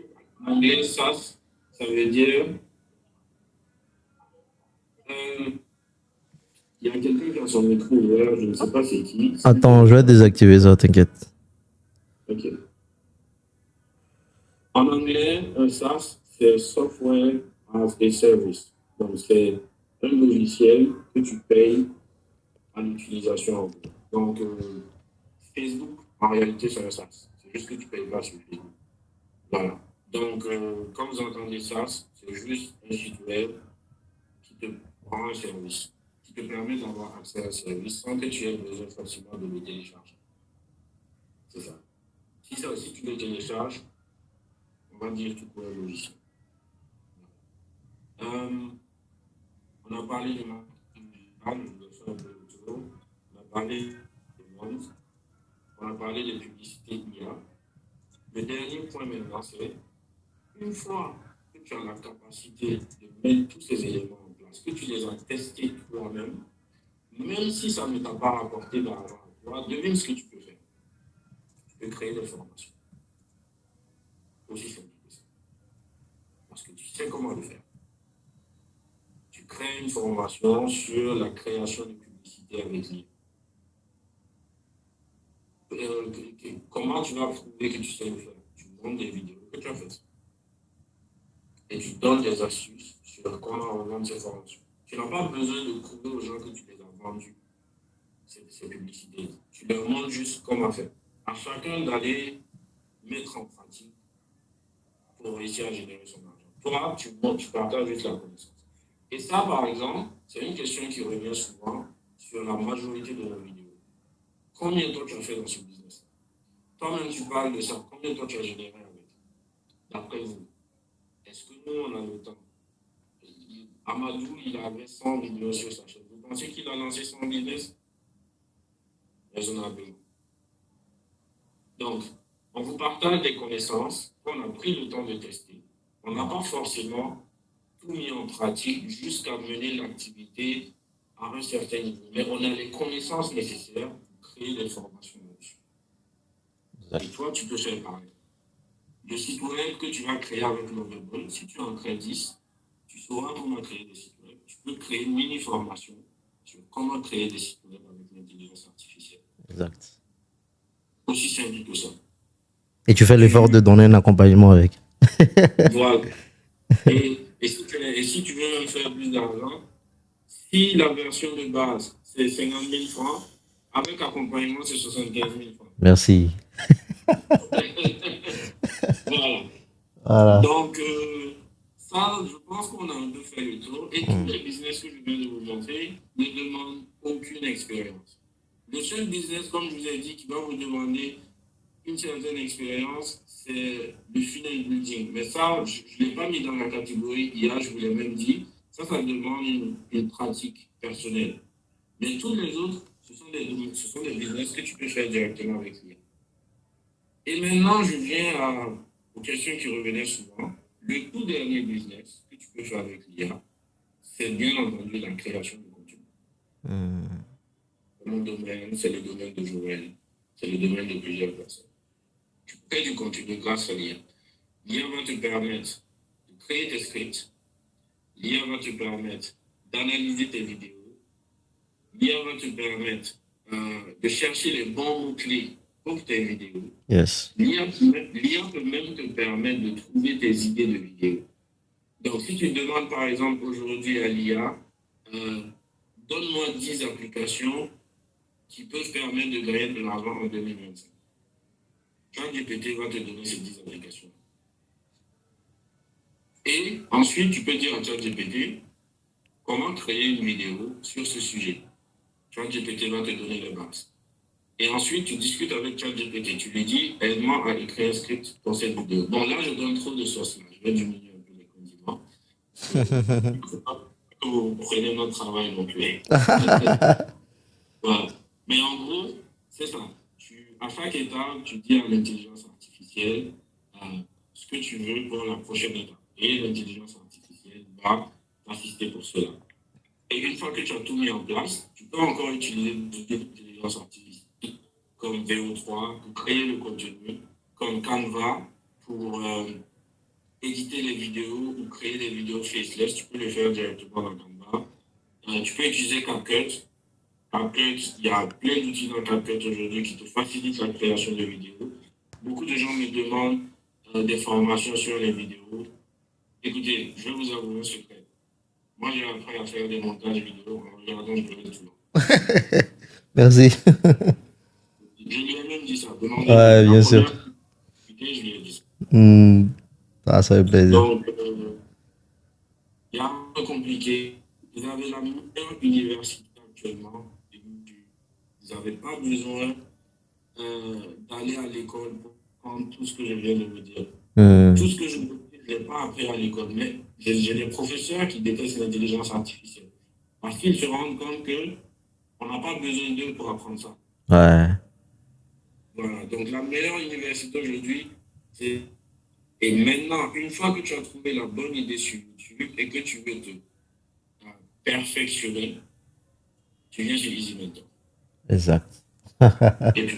En anglais, SaaS, ça veut dire. Il y a quelqu'un qui a son micro ouvert, je ne sais pas c'est qui. Attends, je vais désactiver ça, t'inquiète. Ok. En anglais, un SaaS, c'est Software as a Service. Donc, c'est un logiciel que tu payes à l'utilisation. Donc, Facebook, en réalité, c'est un SaaS. C'est juste que tu ne payes pas sur Facebook. Voilà. Donc, quand vous entendez SaaS, c'est juste un site web qui te rend un service, qui te permet d'avoir accès à un service sans que tu aies besoin facilement de le télécharger. C'est ça. Si ça aussi, tu le télécharges, on va dire tout pour un logiciel. On a parlé de marketing digital, je vais faire un peu le tour. On a parlé de vente, on a parlé de publicité IA. Le dernier point maintenant, c'est une fois que tu as la capacité de mettre tous ces éléments en place, que tu les as testés toi-même, même si ça ne t'a pas rapporté d'argent à toi, devine ce que tu peux faire. Tu peux créer des formations. Aussi simple que ça. Parce que tu sais comment le faire. Tu crées une formation sur la création de publicité avec l'IA. Comment tu vas prouver que tu sais le faire? Tu montres des vidéos que tu as faites. Et tu donnes des astuces sur comment vendre ces formations. Tu n'as pas besoin de prouver aux gens que tu les as vendues, ces publicités. Tu leur montres juste comment faire. À chacun d'aller mettre en pratique pour réussir à générer son argent. Toi, tu partages juste la connaissance. Et ça, par exemple, c'est une question qui revient souvent sur la majorité de nos vidéos. Combien de temps tu as fait dans ce business? Toi-même, tu parles de ça. Combien de temps tu as généré avec? D'après vous, est-ce que nous, on a le temps? Amadou, il avait 100 vidéos sur sa chaîne. Vous pensez qu'il a lancé son business? Raisonnablement. Donc, on vous partage des connaissances qu'on a pris le temps de tester. On n'a pas forcément tout mis en pratique jusqu'à mener l'activité à un certain niveau. Mais on a les connaissances nécessaires pour créer des formations là-dessus. Et toi, tu peux faire pareil. Le site web que tu vas créer avec Lovable, si tu en crées 10, tu sauras comment créer des sites web. Tu peux créer une mini-formation sur comment créer des sites web avec l'intelligence artificielle. Exact. Aussi simple que ça. Et tu fais l'effort de donner un accompagnement avec. Voilà. Et si tu veux même faire plus d'argent, si la version de base, c'est 50 000 francs, avec accompagnement, c'est 75 000 francs. Merci. Voilà. Voilà. Donc, ça, je pense qu'on a un peu fait le tour. Et tous les business que je viens de vous montrer ne demandent aucune expérience. Le seul business, comme je vous ai dit, qui va vous demander une certaine expérience, c'est le funnel building. Mais ça, je ne l'ai pas mis dans la catégorie IA, je vous l'ai même dit. Ça demande une pratique personnelle. Mais tous les autres, ce sont des business que tu peux faire directement avec l'IA. Et maintenant, je viens aux questions qui revenaient souvent. Le tout dernier business que tu peux faire avec l'IA, c'est bien entendu la création de contenu. Mon domaine, c'est le domaine de Joël. C'est le domaine de plusieurs personnes. Tu crées du contenu grâce à l'IA. L'IA va te permettre de créer tes scripts. L'IA va te permettre d'analyser tes vidéos. L'IA va te permettre de chercher les bons mots-clés pour tes vidéos. Yes. L'IA peut même te permettre de trouver tes idées de vidéos. Donc, si tu demandes par exemple aujourd'hui à l'IA, donne-moi 10 applications qui peuvent permettre de gagner de l'argent en 2025. ChatGPT va te donner ces 10 applications. Et ensuite, tu peux dire à ChatGPT comment créer une vidéo sur ce sujet. ChatGPT va te donner les bases. Et ensuite, tu discutes avec ChatGPT. Tu lui dis, aide-moi à écrire un script pour cette vidéo. Bon, là, je donne trop de sauce. Là. Je vais diminuer un peu les condiments. Il ne faut pas que vous preniez notre travail non plus. Voilà. Mais en gros, c'est ça. À chaque étape, tu dis à l'intelligence artificielle ce que tu veux pour la prochaine étape. Et l'intelligence artificielle va t'assister pour cela. Et une fois que tu as tout mis en place, tu peux encore utiliser l'intelligence artificielle comme VO3 pour créer le contenu, comme Canva pour éditer les vidéos ou créer des vidéos faceless. Tu peux le faire directement dans Canva. Tu peux utiliser CapCut. CapCut, il y a plein d'outils dans CapCut aujourd'hui qui te facilitent la création de vidéos. Beaucoup de gens me demandent des formations sur les vidéos. Écoutez, je vais vous avouer un secret. Moi, j'ai appris à faire des montages vidéo en regardant le tout. Merci. Je lui ai même dit ça. Ouais, bien sûr. Je lui ai dit ça. Ça fait plaisir. Donc, il y a un peu compliqué. Vous avez la meilleure université actuellement. Vous n'avez pas besoin d'aller à l'école pour prendre tout ce que je viens de vous dire. Tout ce que je vous dis, je ne l'ai pas appris à l'école. Mais j'ai des professeurs qui détestent l'intelligence artificielle. Parce qu'ils se rendent compte qu'on n'a pas besoin d'eux pour apprendre ça. Ouais. Voilà. Donc, la meilleure université aujourd'hui, c'est... Et maintenant, une fois que tu as trouvé la bonne idée sur YouTube et que tu veux te perfectionner, tu viens sur Easy Mentor. Exact. Et puis.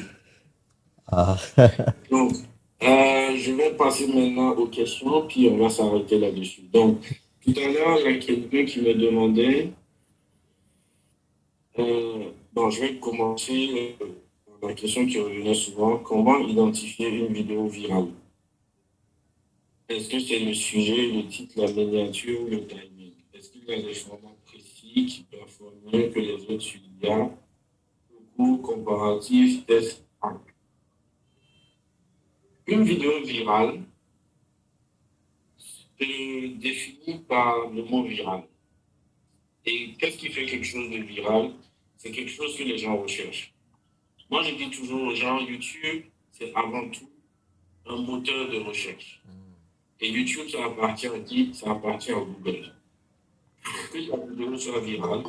Donc, je vais passer maintenant aux questions, puis on va s'arrêter là-dessus. Donc, tout à l'heure, il y a quelqu'un qui me demandait. Bon, je vais commencer la question qui revenait souvent. Comment identifier une vidéo virale? Est-ce que c'est le sujet, le titre, la miniature ou le timing? Est-ce qu'il y a des formats précis qui performent mieux que les autres sur l'IA? Cours comparatif, test. Une vidéo virale se définit par le mot viral. Et qu'est-ce qui fait quelque chose de viral? C'est quelque chose que les gens recherchent. Moi, je dis toujours aux gens, YouTube, c'est avant tout un moteur de recherche. Et YouTube, ça appartient à qui? Ça appartient à Google. Pour que la vidéo soit virale,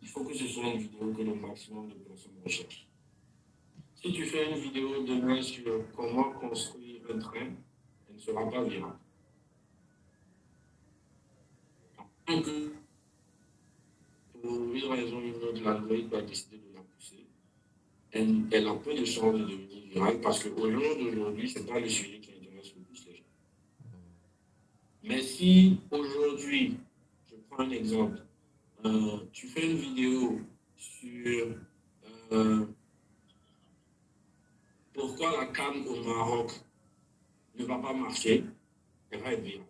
il faut que ce soit une vidéo que le maximum de personnes recherchent. Si tu fais une vidéo demain sur comment construire un train, elle ne sera pas virale. Donc, pour une raison ou une autre, l'algorithme a décidé de la pousser. Elle a peu de chances de devenir virale parce qu'au jour d'aujourd'hui, ce n'est pas le sujet qui intéresse le plus les gens. Mais si aujourd'hui, je prends un exemple, tu fais une vidéo sur pourquoi la canne au Maroc ne va pas marcher, elle va être virale.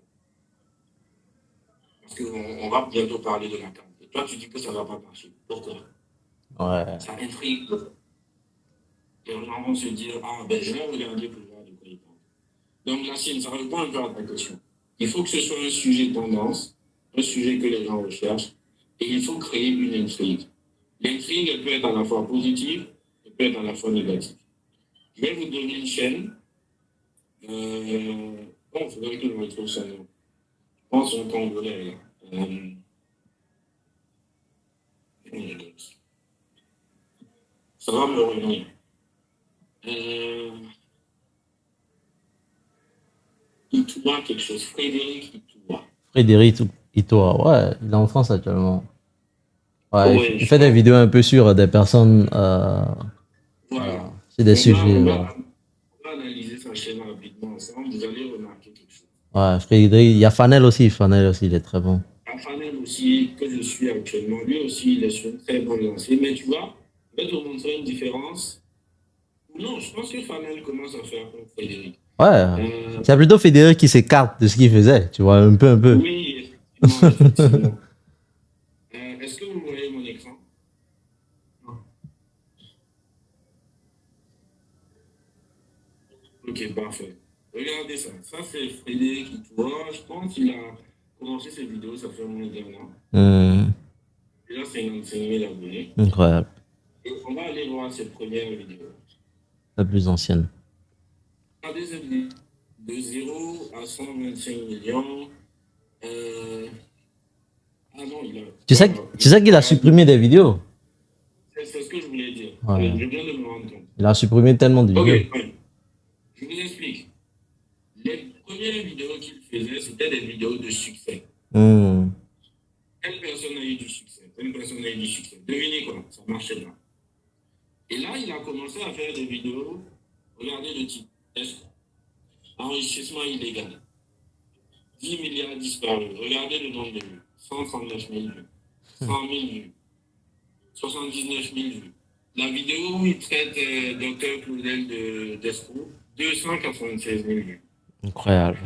Parce qu'on va bientôt parler de la canne. Et toi, tu dis que ça ne va pas marcher. Pourquoi? Ouais. Ça intrigue. Les gens vont se dire, ah, ben je vais regarder pour voir de quoi il parle. Donc, la Chine, ça répond un peu à ta question. Il faut que ce soit un sujet tendance, un sujet que les gens recherchent, et il faut créer une intrigue. L'intrigue, elle peut être à la fois positive, elle peut être à la fois négative. Je vais vous donner une chaîne. Bon, il faudrait que je retrouve son nom. Je pense au Congolais, là. Ça va me revenir. Itoua, quelque chose. Frédéric Itoua. Frédéric Itoa, ouais, il est en France actuellement. Ouais, Ouais, il fait des vidéos un peu sur des personnes, voilà. sur des sujets. On Ouais. va analyser sa chaîne rapidement ensemble. Vous allez remarquer quelque chose. Ouais, Frédéric, il y a Fanel aussi, il est très bon. Fanel aussi, que je suis actuellement, lui aussi, il est sur une très bonne lancée. Mais tu vois, je vais te montrer une différence. Non, je pense que Fanel commence à faire comme Frédéric. Ouais, c'est plutôt Frédéric qui s'écarte de ce qu'il faisait, tu vois, un peu. Oui, effectivement, effectivement. Est-ce que vous voyez mon écran? Non. Ok, parfait. Regardez ça. Ça, c'est Frédéric Itoua. Je pense qu'il a commencé ses vidéos, ça fait moins d'un an. Il a 55 000 abonnés. Incroyable. Et on va aller voir ses premières vidéos. La plus ancienne. Regardez cette vidéo de 0 à 125 millions. Ah non, il a. Tu sais qu'il a supprimé des vidéos. C'est ce que je voulais dire. Ouais. Je viens de me rendre compte. Il a supprimé tellement de vidéos. Ok, ouais. Je vous explique. Les premières vidéos qu'il faisait, c'était des vidéos de succès. Telle personne a eu du succès, telle personne a eu du succès. Devinez quoi, ça marchait pas. Et là, il a commencé à faire des vidéos. Regardez le titre. Enrichissement illégal. 10 milliards disparus. Regardez le nombre de vues. 139 000 vues. 100 000 vues. 79 000 vues. La vidéo où il traite Dr Claudel d'Escroc, 296 000 vues. Incroyable.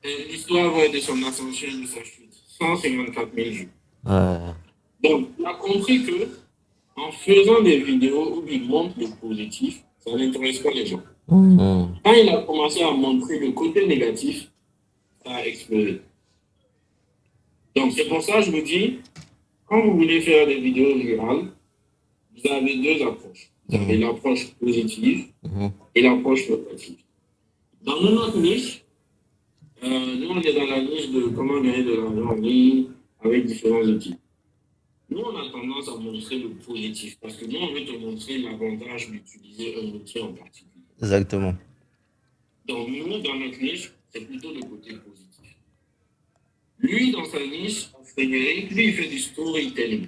L'histoire de son ascension et de sa chute, 154 000 vues. Ouais. Donc, il a compris que en faisant des vidéos où il montre le positif, ça n'intéresse pas les gens. Quand il a commencé à montrer le côté négatif, ça a explosé. Donc, c'est pour ça que je vous dis, quand vous voulez faire des vidéos virales, vous avez deux approches. Vous avez l'approche positive et l'approche négative. Dans notre niche, nous, on est dans la niche de comment gagner de l'argent en ligne avec différents outils. Nous, on a tendance à montrer le positif parce que nous, on veut te montrer l'avantage d'utiliser un outil en particulier. Exactement. Donc, nous, dans notre niche, c'est plutôt le côté positif. Lui, dans sa niche, Frédéric, lui, il fait du storytelling.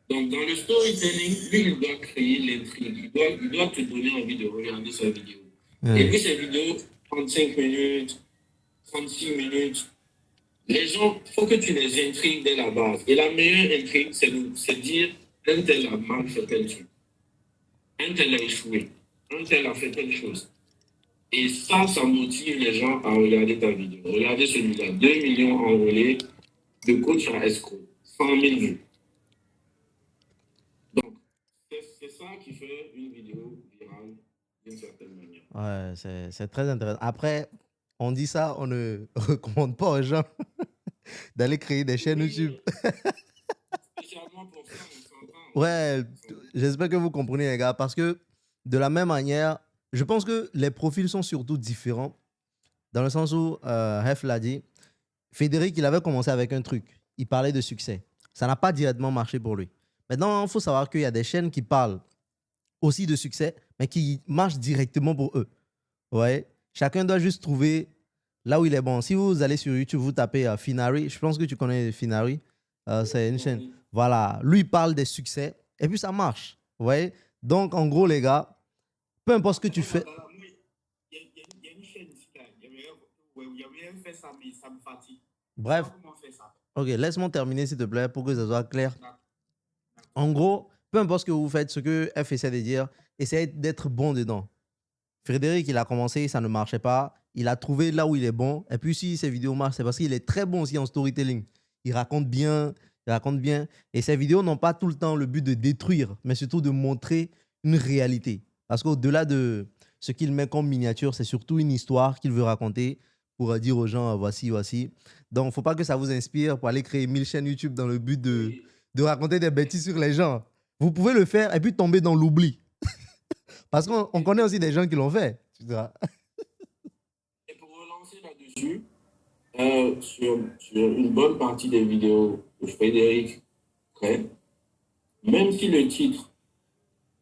Donc, dans le storytelling, lui, il doit créer l'intrigue. Il doit te donner envie de regarder sa vidéo. Et puis, ses vidéos, 35 minutes, 36 minutes. Les gens, il faut que tu les intrigues dès la base. Et la meilleure intrigue, c'est dire un tel a mal fait telle chose. Un tel a échoué. Un tel a fait telle chose. Et ça motive les gens à regarder ta vidéo. Regardez celui-là, 2 millions enrôlés de coach à escroc, 100 000 vues. Donc, c'est ça qui fait une vidéo virale d'une certaine manière. Ouais, c'est très intéressant. Après, on dit ça, on ne recommande pas aux gens d'aller créer des chaînes YouTube. Spécialement pour ça, on s'entend. Ouais, j'espère que vous comprenez, les gars, parce que de la même manière, je pense que les profils sont surtout différents, dans le sens où, Hef l'a dit, Frédéric, il avait commencé avec un truc. Il parlait de succès. Ça n'a pas directement marché pour lui. Maintenant, il faut savoir qu'il y a des chaînes qui parlent aussi de succès, mais qui marchent directement pour eux. Ouais. Chacun doit juste trouver là où il est bon. Si vous allez sur YouTube, vous tapez Finari. Je pense que tu connais Finari. C'est une chaîne. Voilà. Lui, il parle des succès. Et puis, ça marche. Vous voyez? Donc, en gros, les gars, peu importe ce que tu fais. Il y a une chaîne ici, là. Il y avait fait ça, mais ça me fatigue. Bref. Comment on fait ça? Ok, laisse-moi terminer, s'il te plaît, pour que ça soit clair. En gros, peu importe ce que vous faites, ce que F essaie de dire, essayez d'être bon dedans. Frédéric, il a commencé, ça ne marchait pas. Il a trouvé là où il est bon. Et puis, si ses vidéos marchent, c'est parce qu'il est très bon aussi en storytelling. Il raconte bien, il raconte bien. Et ses vidéos n'ont pas tout le temps le but de détruire, mais surtout de montrer une réalité. Parce qu'au-delà de ce qu'il met comme miniature, c'est surtout une histoire qu'il veut raconter pour dire aux gens, voici, voici. Donc, il ne faut pas que ça vous inspire pour aller créer 1000 chaînes YouTube dans le but de raconter des bêtises sur les gens. Vous pouvez le faire et puis tomber dans l'oubli. Parce qu'on connaît aussi des gens qui l'ont fait. Tu vois. Et pour relancer là-dessus, sur une bonne partie des vidéos que Frédéric crée, même si le titre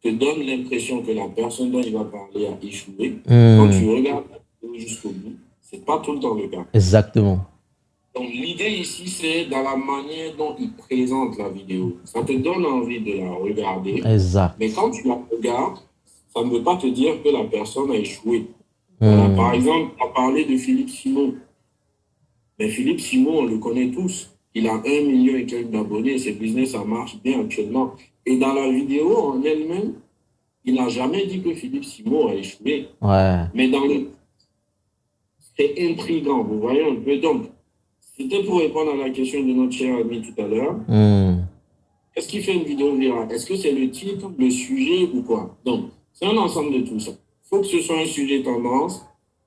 te donne l'impression que la personne dont il va parler a échoué, quand tu regardes la vidéo jusqu'au bout, c'est pas tout le temps le cas. Exactement. Donc l'idée ici, c'est dans la manière dont il présente la vidéo. Ça te donne envie de la regarder. Exact. Mais quand tu la regardes, ça ne veut pas te dire que la personne a échoué. Voilà. Par exemple, on a parlé de Philippe Simon. Mais Philippe Simon, on le connaît tous. Il a 1 million et quelques d'abonnés. Ses business, ça marche bien actuellement. Et dans la vidéo en elle-même, il n'a jamais dit que Philippe Simon a échoué. Ouais. Mais dans le... c'est intriguant, vous voyez un peu. Donc, c'était pour répondre à la question de notre cher ami tout à l'heure. Qu'est-ce qui fait une vidéo virale? Est-ce que c'est le titre, le sujet ou quoi? Donc, c'est un ensemble de tout ça. Il faut que ce soit un sujet tendance.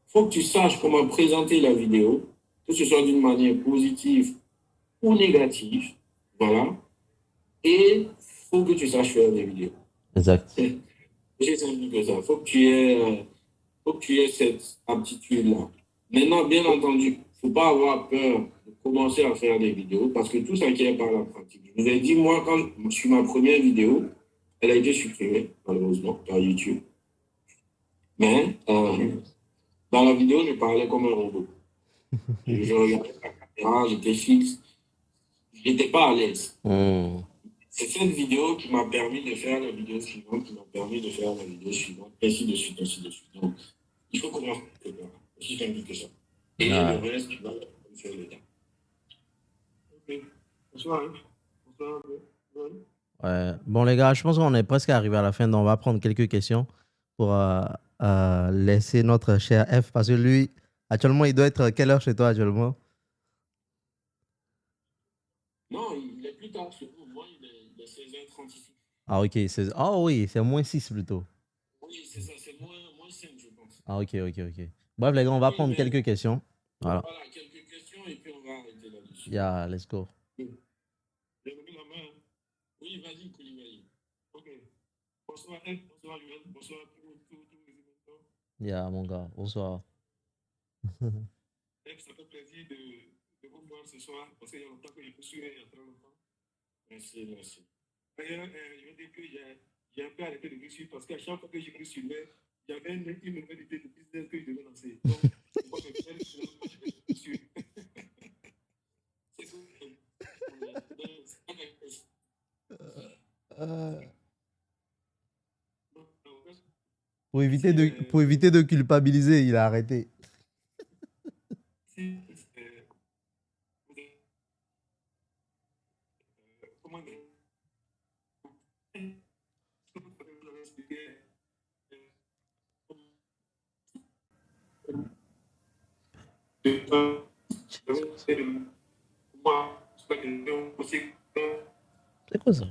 Il faut que tu saches comment présenter la vidéo, que ce soit d'une manière positive ou négative. Voilà. Et il faut que tu saches faire des vidéos. Exact. C'est simple que ça. Il faut que tu aies cette aptitude-là. Maintenant, bien entendu, il ne faut pas avoir peur de commencer à faire des vidéos parce que tout s'acquiert par la pratique. Je vous ai dit, moi, quand sur ma première vidéo, elle a été supprimée, malheureusement, par YouTube. Mais dans la vidéo, je parlais comme un robot. Je regardais la caméra, j'étais fixe. Je n'étais pas à l'aise. C'est cette vidéo qui m'a permis de faire la vidéo suivante, ainsi de suite, ainsi de suite. Donc, il faut commencer quelque part. Aussi simple que ça. Et le reste, tu vas faire le temps. Ok. Bonsoir. Bonsoir. Ouais. Bon, les gars, je pense qu'on est presque arrivé à la fin. Donc, on va prendre quelques questions pour laisser notre cher F. Parce que lui, actuellement, il doit être quelle heure chez toi actuellement? Non, il est plus tard chez vous. Moi, il est 16h36. Ah, ok. Ah, oui, c'est moins 6 plutôt. Oui, c'est ça. C'est moins 5, je pense. Ah, ok, ok, ok. Bref, les gars, on va prendre quelques questions. Voilà. Voilà, quelques questions et puis on va arrêter là-dessus. Yeah, let's go. J'ai levé la main. Oui, vas-y, Koulibaly. Ok. Bonsoir, F. Bonsoir, Yuan. Bonsoir, tous les émetteurs. Yeah, mon gars. Bonsoir. F, ça fait plaisir de vous voir ce soir parce qu'il y a longtemps que je vous suis, il y a très longtemps. Merci, merci. D'ailleurs, je veux dire que j'ai un peu arrêté de vous suivre parce qu'à chaque fois que je vous suivais, il y avait une nouvelle idée de business que je devais lancer. Donc, je crois que je vais vous suivre. C'est cool. Pour éviter de culpabiliser, il a arrêté. Comment dire? C'est quoi ça?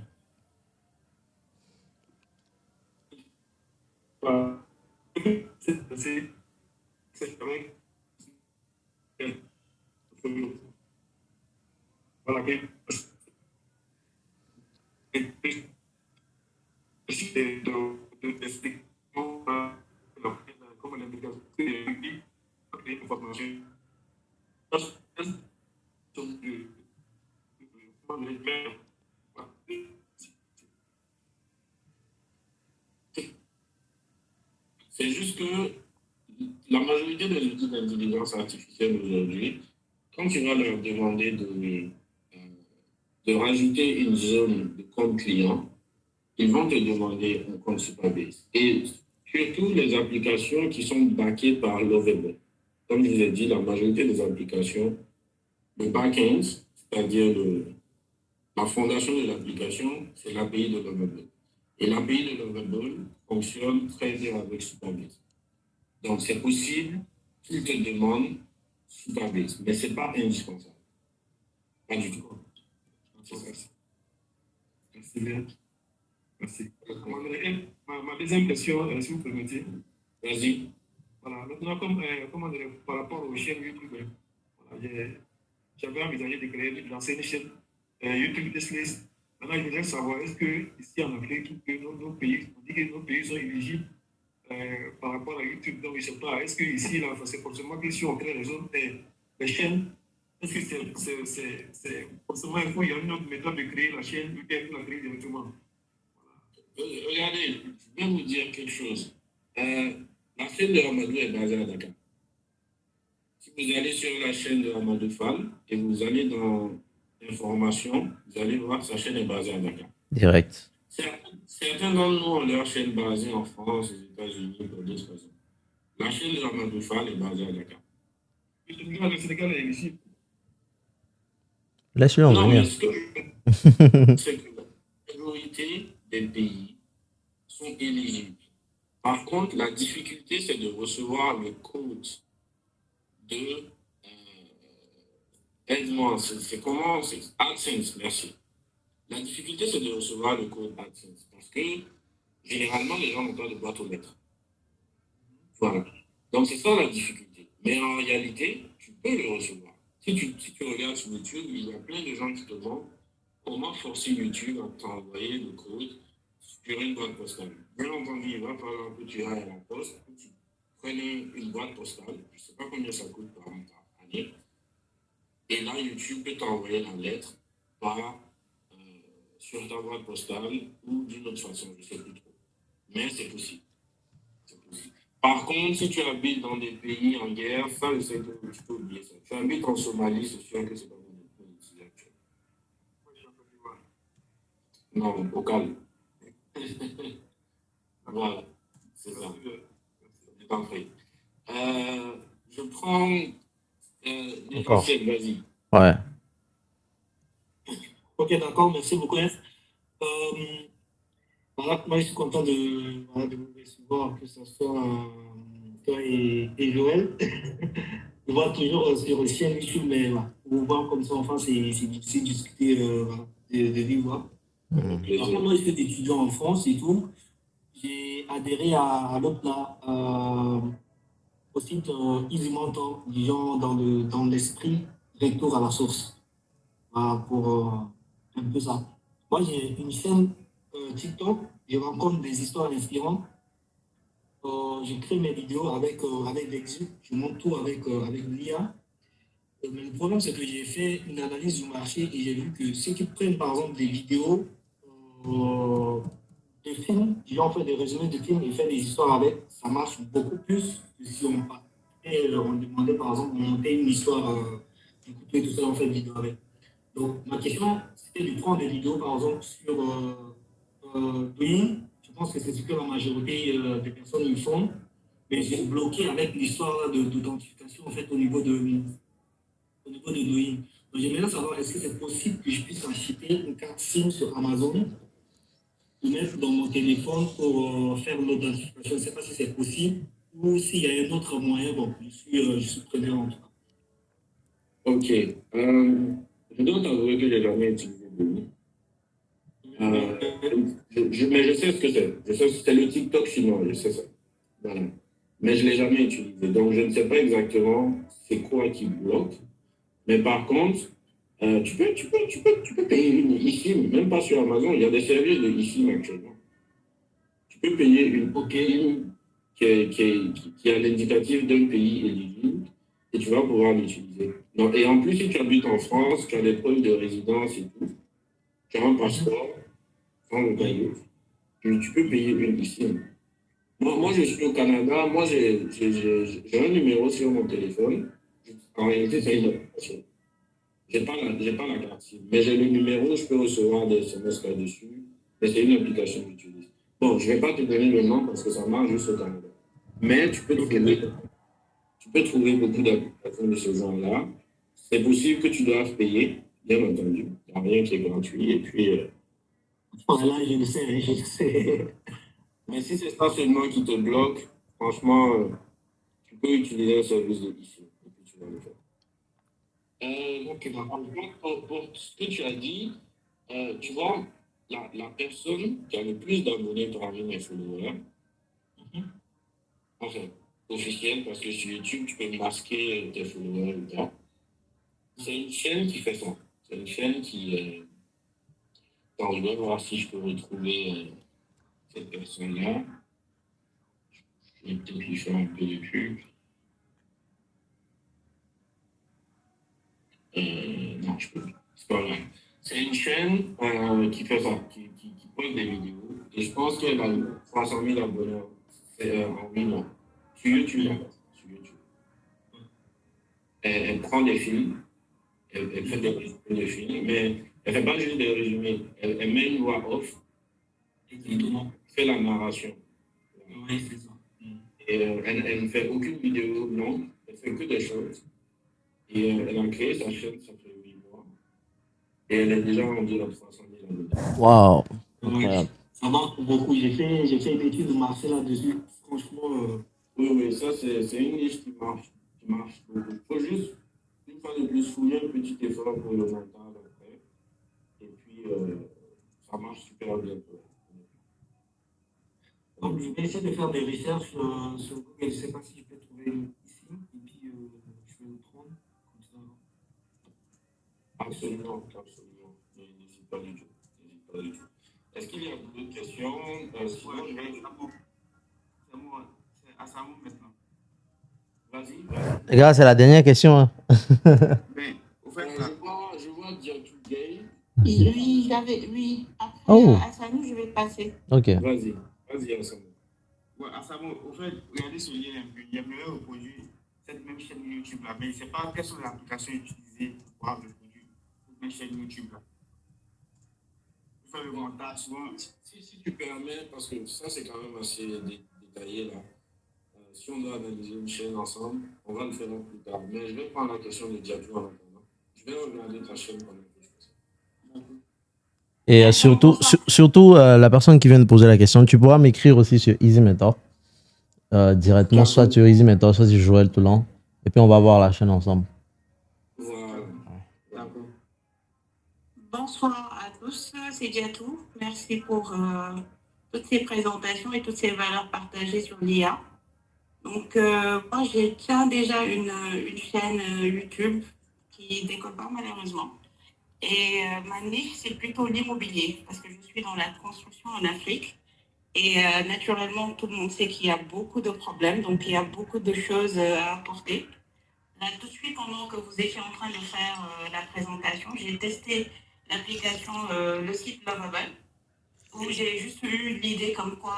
C'est juste que la majorité des outils d'intelligence artificielle aujourd'hui, quand tu vas leur demander de rajouter une zone de compte client, ils vont te demander un compte Supabase. Et surtout les applications qui sont backées par Lovable. Comme je vous ai dit, la majorité des applications, le back-end, c'est-à-dire la fondation de l'application, c'est l'API de Lovable. Et l'API de Lovable fonctionne très bien avec Supabase. Donc, c'est possible qu'ils te demandent Supabase, mais ce n'est pas indispensable. Pas du tout. Merci bien. Merci. Ma deuxième question, si vous permettez. Vas-y. Voilà, maintenant, comment dire, par rapport aux chaînes YouTube, voilà, j'avais envisagé de lancer une chaîne YouTube Testlist. Maintenant, je voudrais savoir, est-ce que ici en Afrique, que nos pays, on dit que nos pays sont éligibles par rapport à YouTube, donc je ne sais pas, est-ce que ici, là, c'est forcément que si on crée les chaînes, est-ce que c'est forcément il y a une autre méthode de créer la chaîne ou bien la créer directement? Regardez, je vais vous dire quelque chose. La chaîne de Amadou est basée à Dakar. Si vous allez sur la chaîne de Amadou Fall et vous allez dans information, vous allez voir que sa chaîne est basée à Dakar. Direct. Certains d'entre nous ont leur chaîne basée en France, aux États-Unis, pour d'autres raisons. La chaîne de Amadou Fall est basée à Dakar. Le Sénégal est ici. Laisse-le en Non, mais venir. ce que je c'est que la majorité des pays sont éligibles. Par contre, la difficulté, c'est de recevoir le code de aide-moi, c'est comment? C'est AdSense, merci. La difficulté, c'est de recevoir le code AdSense parce que généralement, les gens n'ont pas de boîte aux lettres. Voilà. Donc, c'est ça la difficulté. Mais en réalité, tu peux le recevoir. Si tu regardes sur YouTube, il y a plein de gens qui te demandent comment forcer YouTube à t'envoyer le code sur une boîte postale. Bien entendu, il va falloir que tu ailles à la poste, que tu prennes une boîte postale. Je ne sais pas combien ça coûte par année. Et là, YouTube peut t'envoyer la lettre sur ta boîte postale ou d'une autre façon, je ne sais plus trop. Mais c'est possible. Par contre, si tu habites dans des pays en guerre, ça, je sais que tu peux oublier ça. Tu habites en Somalie, c'est sûr que c'est pas bon d'utiliser actuellement. Non, au calme. Voilà, c'est ça. Je t'en prie. Je prends l'essentiel, vas-y. Ouais. Ok, d'accord, merci beaucoup. Voilà, moi, je suis content de vous recevoir, que ce soit toi et Joël. Je vois toujours sur le chaîne YouTube, mais voilà, vous voir comme ça, enfin, c'est difficile de discuter de vive voix. Après, moi, je suis étudiant en France et tout. J'ai adhéré à l'autre là, au site Easy Mentor, disons, dans l'esprit, retour à la source. Voilà, pour un peu ça. Moi, j'ai une chaîne TikTok, je rencontre des histoires inspirantes. Je crée mes vidéos avec Dexu, je monte tout avec l'IA. Mais le problème, c'est que j'ai fait une analyse du marché et j'ai vu que ceux qui prennent, par exemple, des vidéos de films, on fait des résumés de films et fait des histoires avec, ça marche beaucoup plus que si on demandait, par exemple, de monter une histoire, d'écouter tout ça, on fait une vidéo avec. Donc, ma question, c'était de prendre des vidéos, par exemple, sur Douyin. Je pense que c'est ce que la majorité des personnes y font. Mais j'ai bloqué avec l'histoire d'authentification, en fait, au niveau de Douyin. Donc, j'aimerais savoir, est-ce que c'est possible que je puisse acheter une carte SIM sur Amazon, de mettre dans mon téléphone pour faire l'authentification? Je ne sais pas si c'est possible ou s'il y a un autre moyen. Bon, je suis preneur en tout cas. Ok. Je dois t'avouer que je n'ai jamais utilisé Douyin. Mais je sais ce que c'est. Je sais que c'est le TikTok chinois, je sais ça. Voilà. Mais je ne l'ai jamais utilisé. Donc, je ne sais pas exactement c'est quoi qui bloque. Mais par contre, tu peux payer une eSIM, même pas sur Amazon. Il y a des services de eSIM actuellement. Tu peux payer une eSIM qui a l'indicatif d'un pays éligible et tu vas pouvoir l'utiliser. Et en plus, si tu habites en France, tu as des preuves de résidence et tout, tu as un passeport, sans le cahier, tu peux payer une ici. Moi, je suis au Canada, moi, j'ai un numéro sur mon téléphone. En réalité, c'est une application. J'ai pas la carte SIM, mais j'ai le numéro, je peux recevoir des SMS là-dessus, mais c'est une application que j'utilise. Bon, je ne vais pas te donner le nom parce que ça marche juste au Canada. Mais tu peux trouver beaucoup d'applications de ce genre-là. C'est possible que tu doives payer, bien entendu. Il n'y a rien qui est gratuit. Et puis, Voilà, je le sais, je le sais. mais si c'est ça seulement qui te bloque, franchement, tu peux utiliser un service de ici. Et puis tu vas le faire. Pour ce que tu as dit, tu vois, la personne qui a le plus d'abonnés parmi mes followers, enfin, officiel, parce que sur YouTube, tu peux masquer tes followers ou pas. C'est une chaîne qui fait ça. C'est une chaîne qui. Attends, je vais voir si je peux retrouver cette personne-là. Je vais peut-être lui faire un peu de pub. Non, je peux pas. C'est pas vrai. C'est une chaîne qui fait ça, qui poste des vidéos. Et je pense qu'elle a 300 000 abonnés en 8 mois. Sur YouTube. Sur YouTube. Elle prend des films. Elle fait des résumés de films, mais elle ne fait pas juste des résumés. Elle met une voix off et fait la narration. Oui, c'est ça. Et elle ne fait aucune vidéo longue, elle fait que des choses. Et elle a créé sa chaîne, ça fait 8 mois. Et elle est déjà rendue à 300 000 abonnés. Waouh. Oui, ça marche beaucoup. J'ai fait une étude de marché là-dessus. Franchement. Oui, ça, c'est une niche qui marche beaucoup. Il faut juste, une fois de plus, fouiller un petit effort pour le mental après. Et puis, ça marche super bien. Donc, je vais essayer de faire des recherches sur Google. Je ne sais pas si je peux trouver ici. Et puis, je vais le prendre comme ça. Absolument. N'hésite pas du tout. Est-ce qu'il y a d'autres questions? Sinon, je vais. C'est moi. C'est à Samo maintenant. Vas-y. Les gars, c'est la dernière question. Hein. Mais, au fait, Je vois Diatou Gay. Oui. Après, Oh. à Sanou, je vais passer. Ok. Vas-y, Asamo. ouais, à Samo, au fait, regardez ce lien un peu. J'aimerais reproduire cette même chaîne YouTube là, mais je ne sais pas quelles sont les applications utilisées pour pouvoir reproduire cette même chaîne YouTube là. Pour faire le montage, souvent. Si tu permets, parce que ça c'est quand même assez détaillé là. Si on doit analyser une chaîne ensemble, on va le faire plus tard. Mais je vais prendre la question de Diatou en attendant. Je vais regarder ta chaîne pendant que je fais ça. Et surtout la personne qui vient de poser la question, tu pourras m'écrire aussi sur Easy Mentor. Directement, soit sur Easy Mentor, soit sur Joël Toulon. Et puis on va voir la chaîne ensemble. Voilà. D'accord. Bonsoir à tous, c'est Diatou. Merci pour toutes ces présentations et toutes ces valeurs partagées sur l'IA. Donc, moi, j'ai déjà une chaîne YouTube qui décolle pas malheureusement. Et ma niche, c'est plutôt l'immobilier, parce que je suis dans la construction en Afrique. Et naturellement, tout le monde sait qu'il y a beaucoup de problèmes, donc il y a beaucoup de choses à apporter. Là, tout de suite, pendant que vous étiez en train de faire la présentation, j'ai testé l'application, le site Lovable, où j'ai juste eu l'idée comme quoi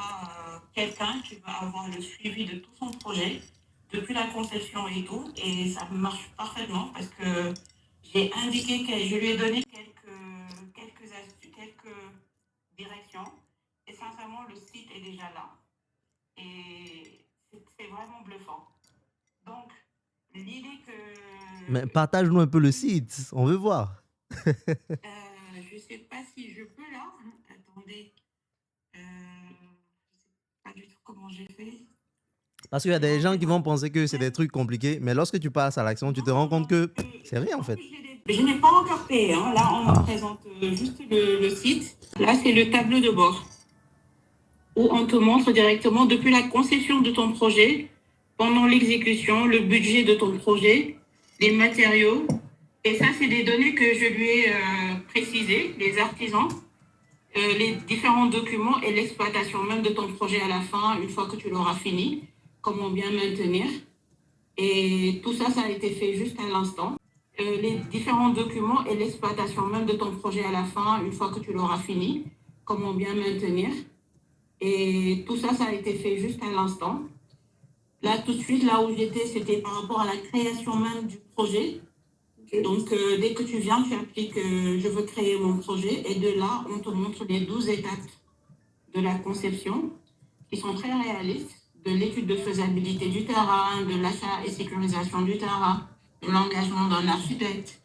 quelqu'un qui va avoir le suivi de tout son projet, depuis la conception et tout, et ça marche parfaitement parce que j'ai indiqué que je lui ai donné quelques astuces, quelques directions, et sincèrement, le site est déjà là. Et c'est vraiment bluffant. Donc, l'idée que... Mais partage-nous un peu le site, on veut voir. Je ne sais pas si je peux là. Attendez. Je ne sais pas du tout comment j'ai fait. Parce qu'il y a des gens qui vont penser que c'est des trucs compliqués, mais lorsque tu passes à l'action, tu te rends compte que c'est rien en fait. Je n'ai pas encore payé. Hein. Là, on me présente juste le site. Là, c'est le tableau de bord où on te montre directement depuis la conception de ton projet, pendant l'exécution, le budget de ton projet, les matériaux. Et ça, c'est des données que je lui ai précisées, les artisans, les différents documents et l'exploitation même de ton projet à la fin, une fois que tu l'auras fini, comment bien maintenir. Et tout ça, ça a été fait juste à l'instant. les différents documents et l'exploitation même de ton projet à la fin, une fois que tu l'auras fini, comment bien maintenir. Et tout ça, ça a été fait juste à l'instant. Là, tout de suite, là où j'étais, c'était par rapport à la création même du projet. Donc, dès que tu viens, tu appliques je veux créer mon projet. Et de là, on te montre les 12 étapes de la conception qui sont très réalistes, de l'étude de faisabilité du terrain, de l'achat et sécurisation du terrain, de l'engagement d'un architecte,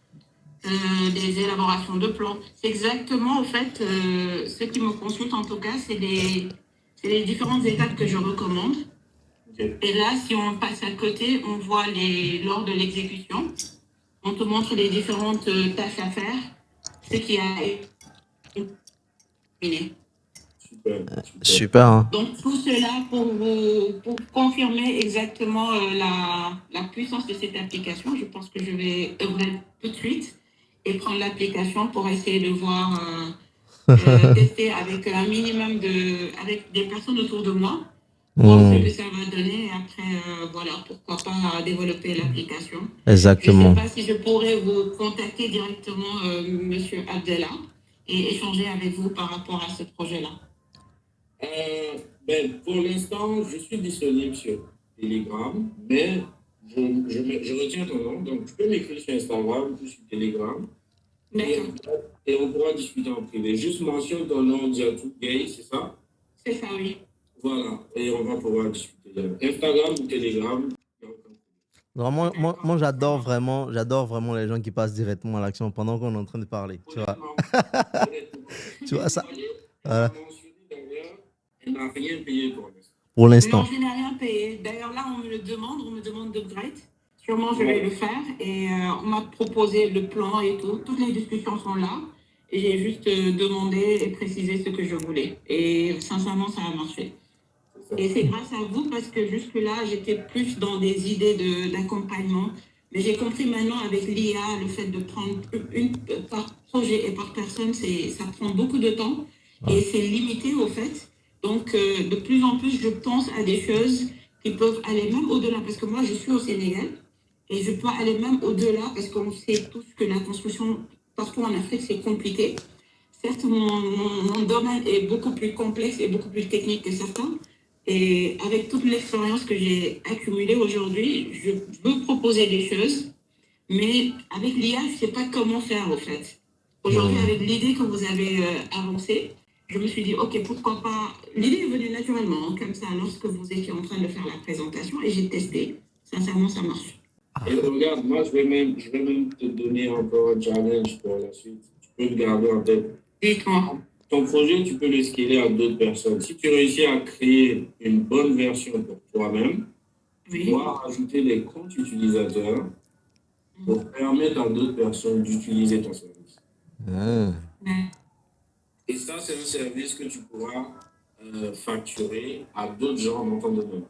des élaborations de plans. C'est exactement, en fait, ceux qui me consultent, en tout cas, c'est les différentes étapes que je recommande. Et là, si on passe à côté, on voit lors de l'exécution, on te montre les différentes tâches à faire, ce qui a été terminé. Super, hein. Donc, tout cela pour confirmer exactement la puissance de cette application. Je pense que je vais œuvrer tout de suite et prendre l'application pour essayer de voir, tester avec un minimum avec des personnes autour de moi, voir ce que ça va donner. Et après, voilà, pourquoi pas développer l'application. Exactement. Je ne sais pas si je pourrais vous contacter directement, Monsieur Abdella, et échanger avec vous par rapport à ce projet-là. Pour l'instant, je suis disponible sur Telegram, mais je retiens ton nom. Donc, tu peux m'écrire sur Instagram ou sur Telegram. Et on pourra discuter en privé. Juste mentionne ton nom, Diatou Gay, c'est ça? C'est ça, oui. Voilà, et on va pouvoir discuter. Instagram ou Telegram. Vraiment, moi j'adore vraiment les gens qui passent directement à l'action pendant qu'on est en train de parler. Tu vois, tu vois ça. Elle n'a rien payé pour l'instant. Non, je n'ai rien payé. D'ailleurs, là, on me demande d'upgrade. Sûrement, je vais le faire. Et on m'a proposé le plan et tout. Toutes les discussions sont là. Et j'ai juste demandé et précisé ce que je voulais. Et sincèrement, ça a marché. Et c'est grâce à vous parce que jusque-là, j'étais plus dans des idées d'accompagnement. Mais j'ai compris maintenant avec l'IA, le fait de prendre une par projet et par personne, ça prend beaucoup de temps. Et c'est limité au fait. Donc, de plus en plus, je pense à des choses qui peuvent aller même au-delà. Parce que moi, je suis au Sénégal et je peux aller même au-delà parce qu'on sait tous que la construction partout en Afrique, c'est compliqué. Certes, mon domaine est beaucoup plus complexe et beaucoup plus technique que certains. Et avec toute l'expérience que j'ai accumulée aujourd'hui, je veux proposer des choses. Mais avec l'IA, je ne sais pas comment faire, au fait. Aujourd'hui, avec l'idée que vous avez avancée, je me suis dit, OK, pourquoi pas. L'idée est venue naturellement, comme ça, lorsque vous étiez en train de faire la présentation, et j'ai testé. Sincèrement, ça marche. Et regarde, moi, je vais même te donner encore un challenge pour la suite. Tu peux le garder en tête. Dites-moi. Ton projet, tu peux le scaler à d'autres personnes. Si tu réussis à créer une bonne version pour toi-même, tu dois ajouter des comptes utilisateurs pour permettre à d'autres personnes d'utiliser ton service. Et ça, c'est un service que tu pourras facturer à d'autres gens dans ton domaine.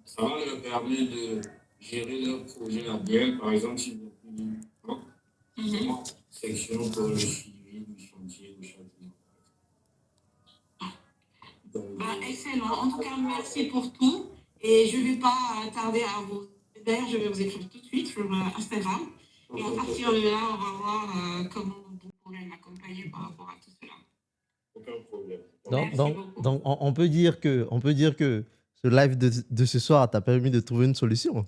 Ça va leur permettre de gérer leur projet à bien. Par exemple, si vous avez une section pour le suivi du chantier, du châtiment. Excellent. En tout cas, merci pour tout. Et je ne vais pas tarder à vous. D'ailleurs, je vais vous écrire tout de suite sur Instagram. Et à partir de là, on va voir comment vous pourrez m'accompagner par rapport à tout cela. Aucun problème. Donc on peut dire que ce live de ce soir t'a permis de trouver une solution.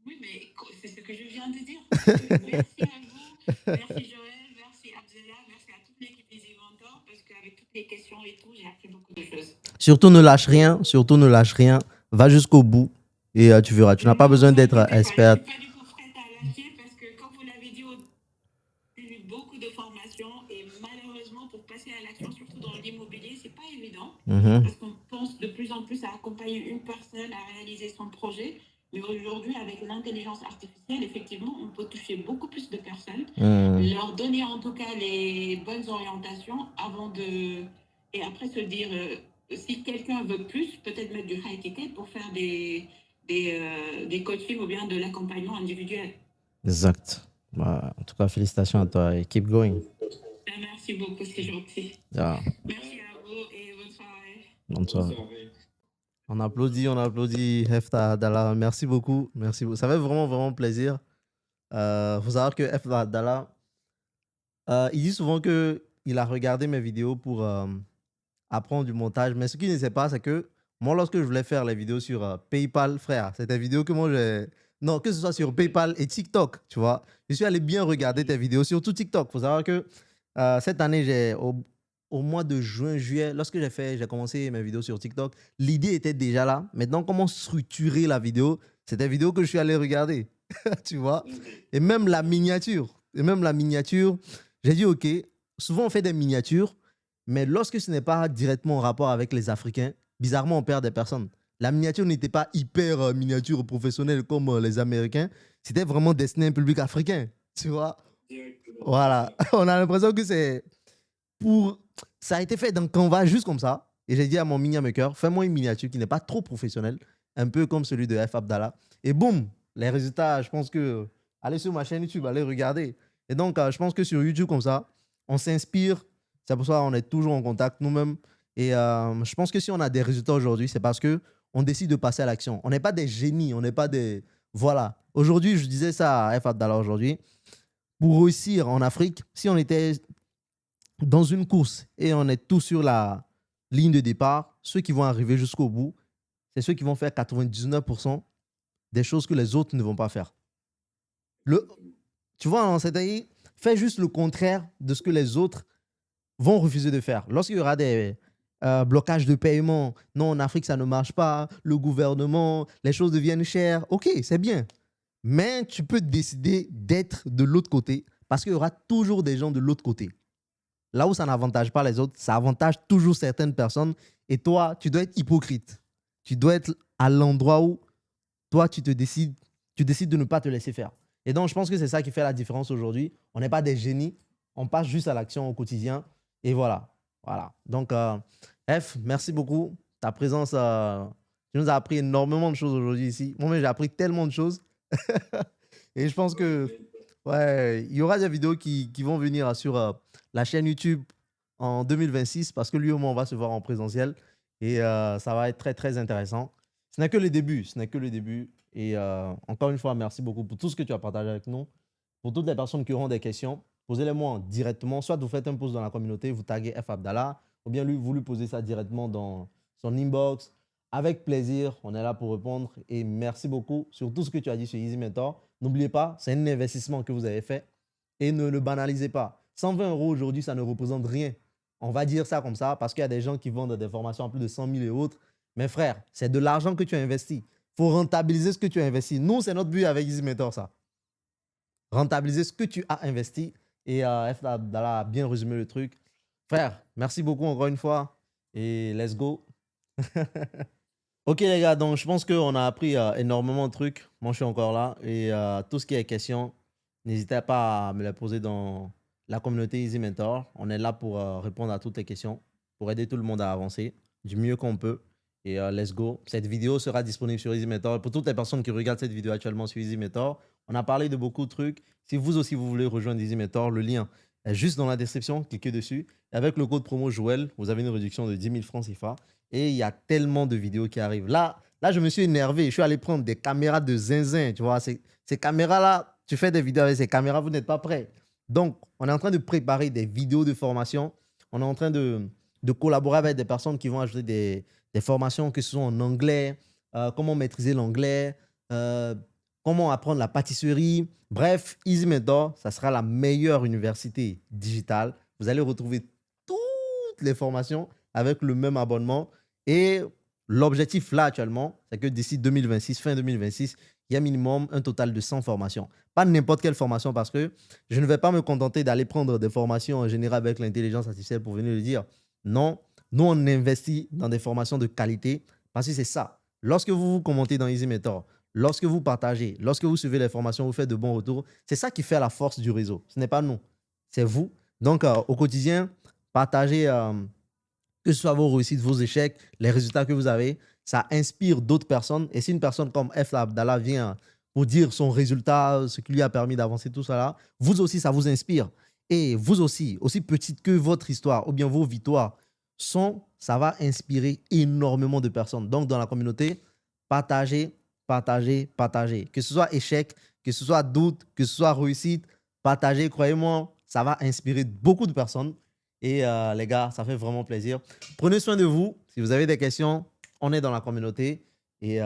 Oui, mais c'est ce que je viens de dire. Merci à vous. Merci Joël. Merci Abdella. Merci à toute l'équipe des Inventors. Parce qu'avec toutes les questions et tout, j'ai appris beaucoup de choses. Surtout ne lâche rien. Va jusqu'au bout et tu verras. Tu n'as pas besoin d'être expert. Je ne suis pas du tout prête à lâcher parce que, comme vous l'avez dit, j'ai eu beaucoup de formations et malheureusement, pour passer à l'action, surtout dans l'immobilier, ce n'est pas évident. Parce qu'on pense de plus en plus à accompagner une personne à réaliser son projet. Mais aujourd'hui, avec l'intelligence artificielle, effectivement, on peut toucher beaucoup plus de personnes, leur donner en tout cas les bonnes orientations avant de... Et après se dire, si quelqu'un veut plus, peut-être mettre du high ticket pour faire des coachings ou bien de l'accompagnement individuel. Exact. Bah, en tout cas, félicitations à toi et keep going. Merci beaucoup, c'est gentil. Yeah. Merci à vous et bonne soirée. Bonne soirée. On applaudit Hefta Abdallah. Merci beaucoup. Ça fait vraiment, vraiment plaisir. Faut savoir que F. Abdallah, il dit souvent que il a regardé mes vidéos pour apprendre du montage. Mais ce qu'il ne sait pas, c'est que moi, lorsque je voulais faire les vidéos sur PayPal, frère, c'est des vidéos que moi, j'ai... Non, que ce soit sur PayPal et TikTok, tu vois. Je suis allé bien regarder tes vidéos, surtout TikTok. Faut savoir que cette année, au mois de juin, juillet, lorsque j'ai commencé mes vidéos sur TikTok, l'idée était déjà là. Maintenant, comment structurer la vidéo, c'est des vidéos que je suis allé regarder, tu vois. Et même la miniature. J'ai dit, OK, souvent on fait des miniatures, mais lorsque ce n'est pas directement en rapport avec les Africains, bizarrement, on perd des personnes. La miniature n'était pas hyper miniature professionnelle comme les Américains. C'était vraiment destiné à un public africain, tu vois. Directement. Voilà. On a l'impression que c'est pour... Ça a été fait dans Canva juste comme ça. Et j'ai dit à mon mini maker, fais-moi une miniature qui n'est pas trop professionnelle, un peu comme celui de F. Abdallah. Et boum, les résultats, je pense que... Allez sur ma chaîne YouTube, allez regarder. Et donc, je pense que sur YouTube, comme ça, on s'inspire. C'est pour ça qu'on est toujours en contact nous-mêmes. Et je pense que si on a des résultats aujourd'hui, c'est parce que on décide de passer à l'action. On n'est pas des génies, on n'est pas des... Voilà. Aujourd'hui, je disais ça à F. Abdallah aujourd'hui. Pour réussir en Afrique, si on était dans une course et on est tous sur la ligne de départ, ceux qui vont arriver jusqu'au bout, c'est ceux qui vont faire 99% des choses que les autres ne vont pas faire. Tu vois, c'est-à-dire, fais juste le contraire de ce que les autres vont refuser de faire. Lorsqu'il y aura des blocages de paiement, non, en Afrique, ça ne marche pas, le gouvernement, les choses deviennent chères, ok, c'est bien. Mais tu peux décider d'être de l'autre côté parce qu'il y aura toujours des gens de l'autre côté. Là où ça n'avantage pas les autres, ça avantage toujours certaines personnes. Et toi, tu dois être hypocrite. Tu dois être à l'endroit où toi, tu décides de ne pas te laisser faire. Et donc, je pense que c'est ça qui fait la différence aujourd'hui. On n'est pas des génies. On passe juste à l'action au quotidien. Et voilà. Voilà. Donc, F, merci beaucoup. Ta présence, tu nous as appris énormément de choses aujourd'hui ici. Moi-même, j'ai appris tellement de choses. Et je pense que ouais, il y aura des vidéos qui vont venir sur la chaîne YouTube en 2026 parce que lui au moins on va se voir en présentiel et ça va être très très intéressant. Ce n'est que le début, ce n'est que le début. Et encore une fois, merci beaucoup pour tout ce que tu as partagé avec nous. Pour toutes les personnes qui auront des questions, posez-les-moi directement. Soit vous faites un post dans la communauté, vous taguez F. Abdallah, ou bien lui, vous lui posez ça directement dans son inbox. Avec plaisir, on est là pour répondre. Et merci beaucoup sur tout ce que tu as dit sur Easy Mentor. N'oubliez pas, c'est un investissement que vous avez fait et ne le banalisez pas. 120 € aujourd'hui, ça ne représente rien. On va dire ça comme ça parce qu'il y a des gens qui vendent des formations à plus de 100 000 et autres. Mais frère, c'est de l'argent que tu as investi. Il faut rentabiliser ce que tu as investi. Nous, c'est notre but avec Easy Mentor, ça. Rentabiliser ce que tu as investi. Et F. Abdallah a bien résumé le truc. Frère, merci beaucoup encore une fois. Et let's go. Ok les gars, donc je pense qu'on a appris énormément de trucs. Moi, je suis encore là. Et tout ce qui est question, n'hésitez pas à me les poser dans la communauté Easy Mentor. On est là pour répondre à toutes les questions, pour aider tout le monde à avancer du mieux qu'on peut. Et let's go. Cette vidéo sera disponible sur Easy Mentor. Pour toutes les personnes qui regardent cette vidéo actuellement sur Easy Mentor, on a parlé de beaucoup de trucs. Si vous aussi, vous voulez rejoindre Easy Mentor, le lien est juste dans la description. Cliquez dessus. Et avec le code promo Joël, vous avez une réduction de 10 000 francs CFA. Et il y a tellement de vidéos qui arrivent. Là, je me suis énervé. Je suis allé prendre des caméras de zinzin. Tu vois, ces caméras-là, tu fais des vidéos avec ces caméras, vous n'êtes pas prêts. Donc, on est en train de préparer des vidéos de formation. On est en train de collaborer avec des personnes qui vont ajouter des formations que ce soit en anglais, comment maîtriser l'anglais, comment apprendre la pâtisserie. Bref, Easy Mentor, ça sera la meilleure université digitale. Vous allez retrouver toutes les formations avec le même abonnement. Et l'objectif là actuellement, c'est que d'ici 2026, fin 2026, il y a minimum un total de 100 formations. Pas n'importe quelle formation parce que je ne vais pas me contenter d'aller prendre des formations en général avec l'intelligence artificielle pour venir le dire. Non, nous on investit dans des formations de qualité parce que c'est ça. Lorsque vous commentez dans Easy Mentor, lorsque vous partagez, lorsque vous suivez les formations, vous faites de bons retours, c'est ça qui fait la force du réseau. Ce n'est pas nous, c'est vous. Donc au quotidien, partagez que ce soit vos réussites, vos échecs, les résultats que vous avez, ça inspire d'autres personnes. Et si une personne comme F. Abdallah vient pour dire son résultat, ce qui lui a permis d'avancer, tout ça là, vous aussi, ça vous inspire. Et vous aussi petite que votre histoire ou bien vos victoires sont, ça va inspirer énormément de personnes. Donc, dans la communauté, partagez. Que ce soit échec, que ce soit doute, que ce soit réussite, partagez, croyez-moi, ça va inspirer beaucoup de personnes. Et les gars, ça fait vraiment plaisir. Prenez soin de vous. Si vous avez des questions, on est dans la communauté. Et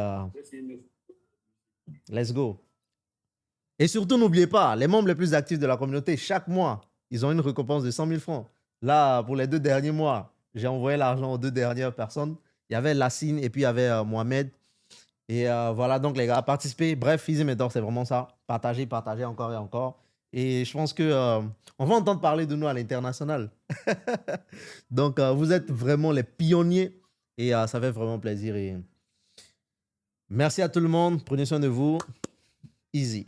let's go. Et surtout, n'oubliez pas, les membres les plus actifs de la communauté, chaque mois, ils ont une récompense de 100 000 francs. Là, pour les 2 derniers mois, j'ai envoyé l'argent aux 2 dernières personnes. Il y avait Lassine et puis il y avait Mohamed. Et voilà, donc les gars, participez. Bref, Easy Mentor, c'est vraiment ça. Partagez, partagez encore et encore. Et je pense que on va entendre parler de nous à l'international. Donc, vous êtes vraiment les pionniers. Et ça fait vraiment plaisir. Et merci à tout le monde. Prenez soin de vous. Easy.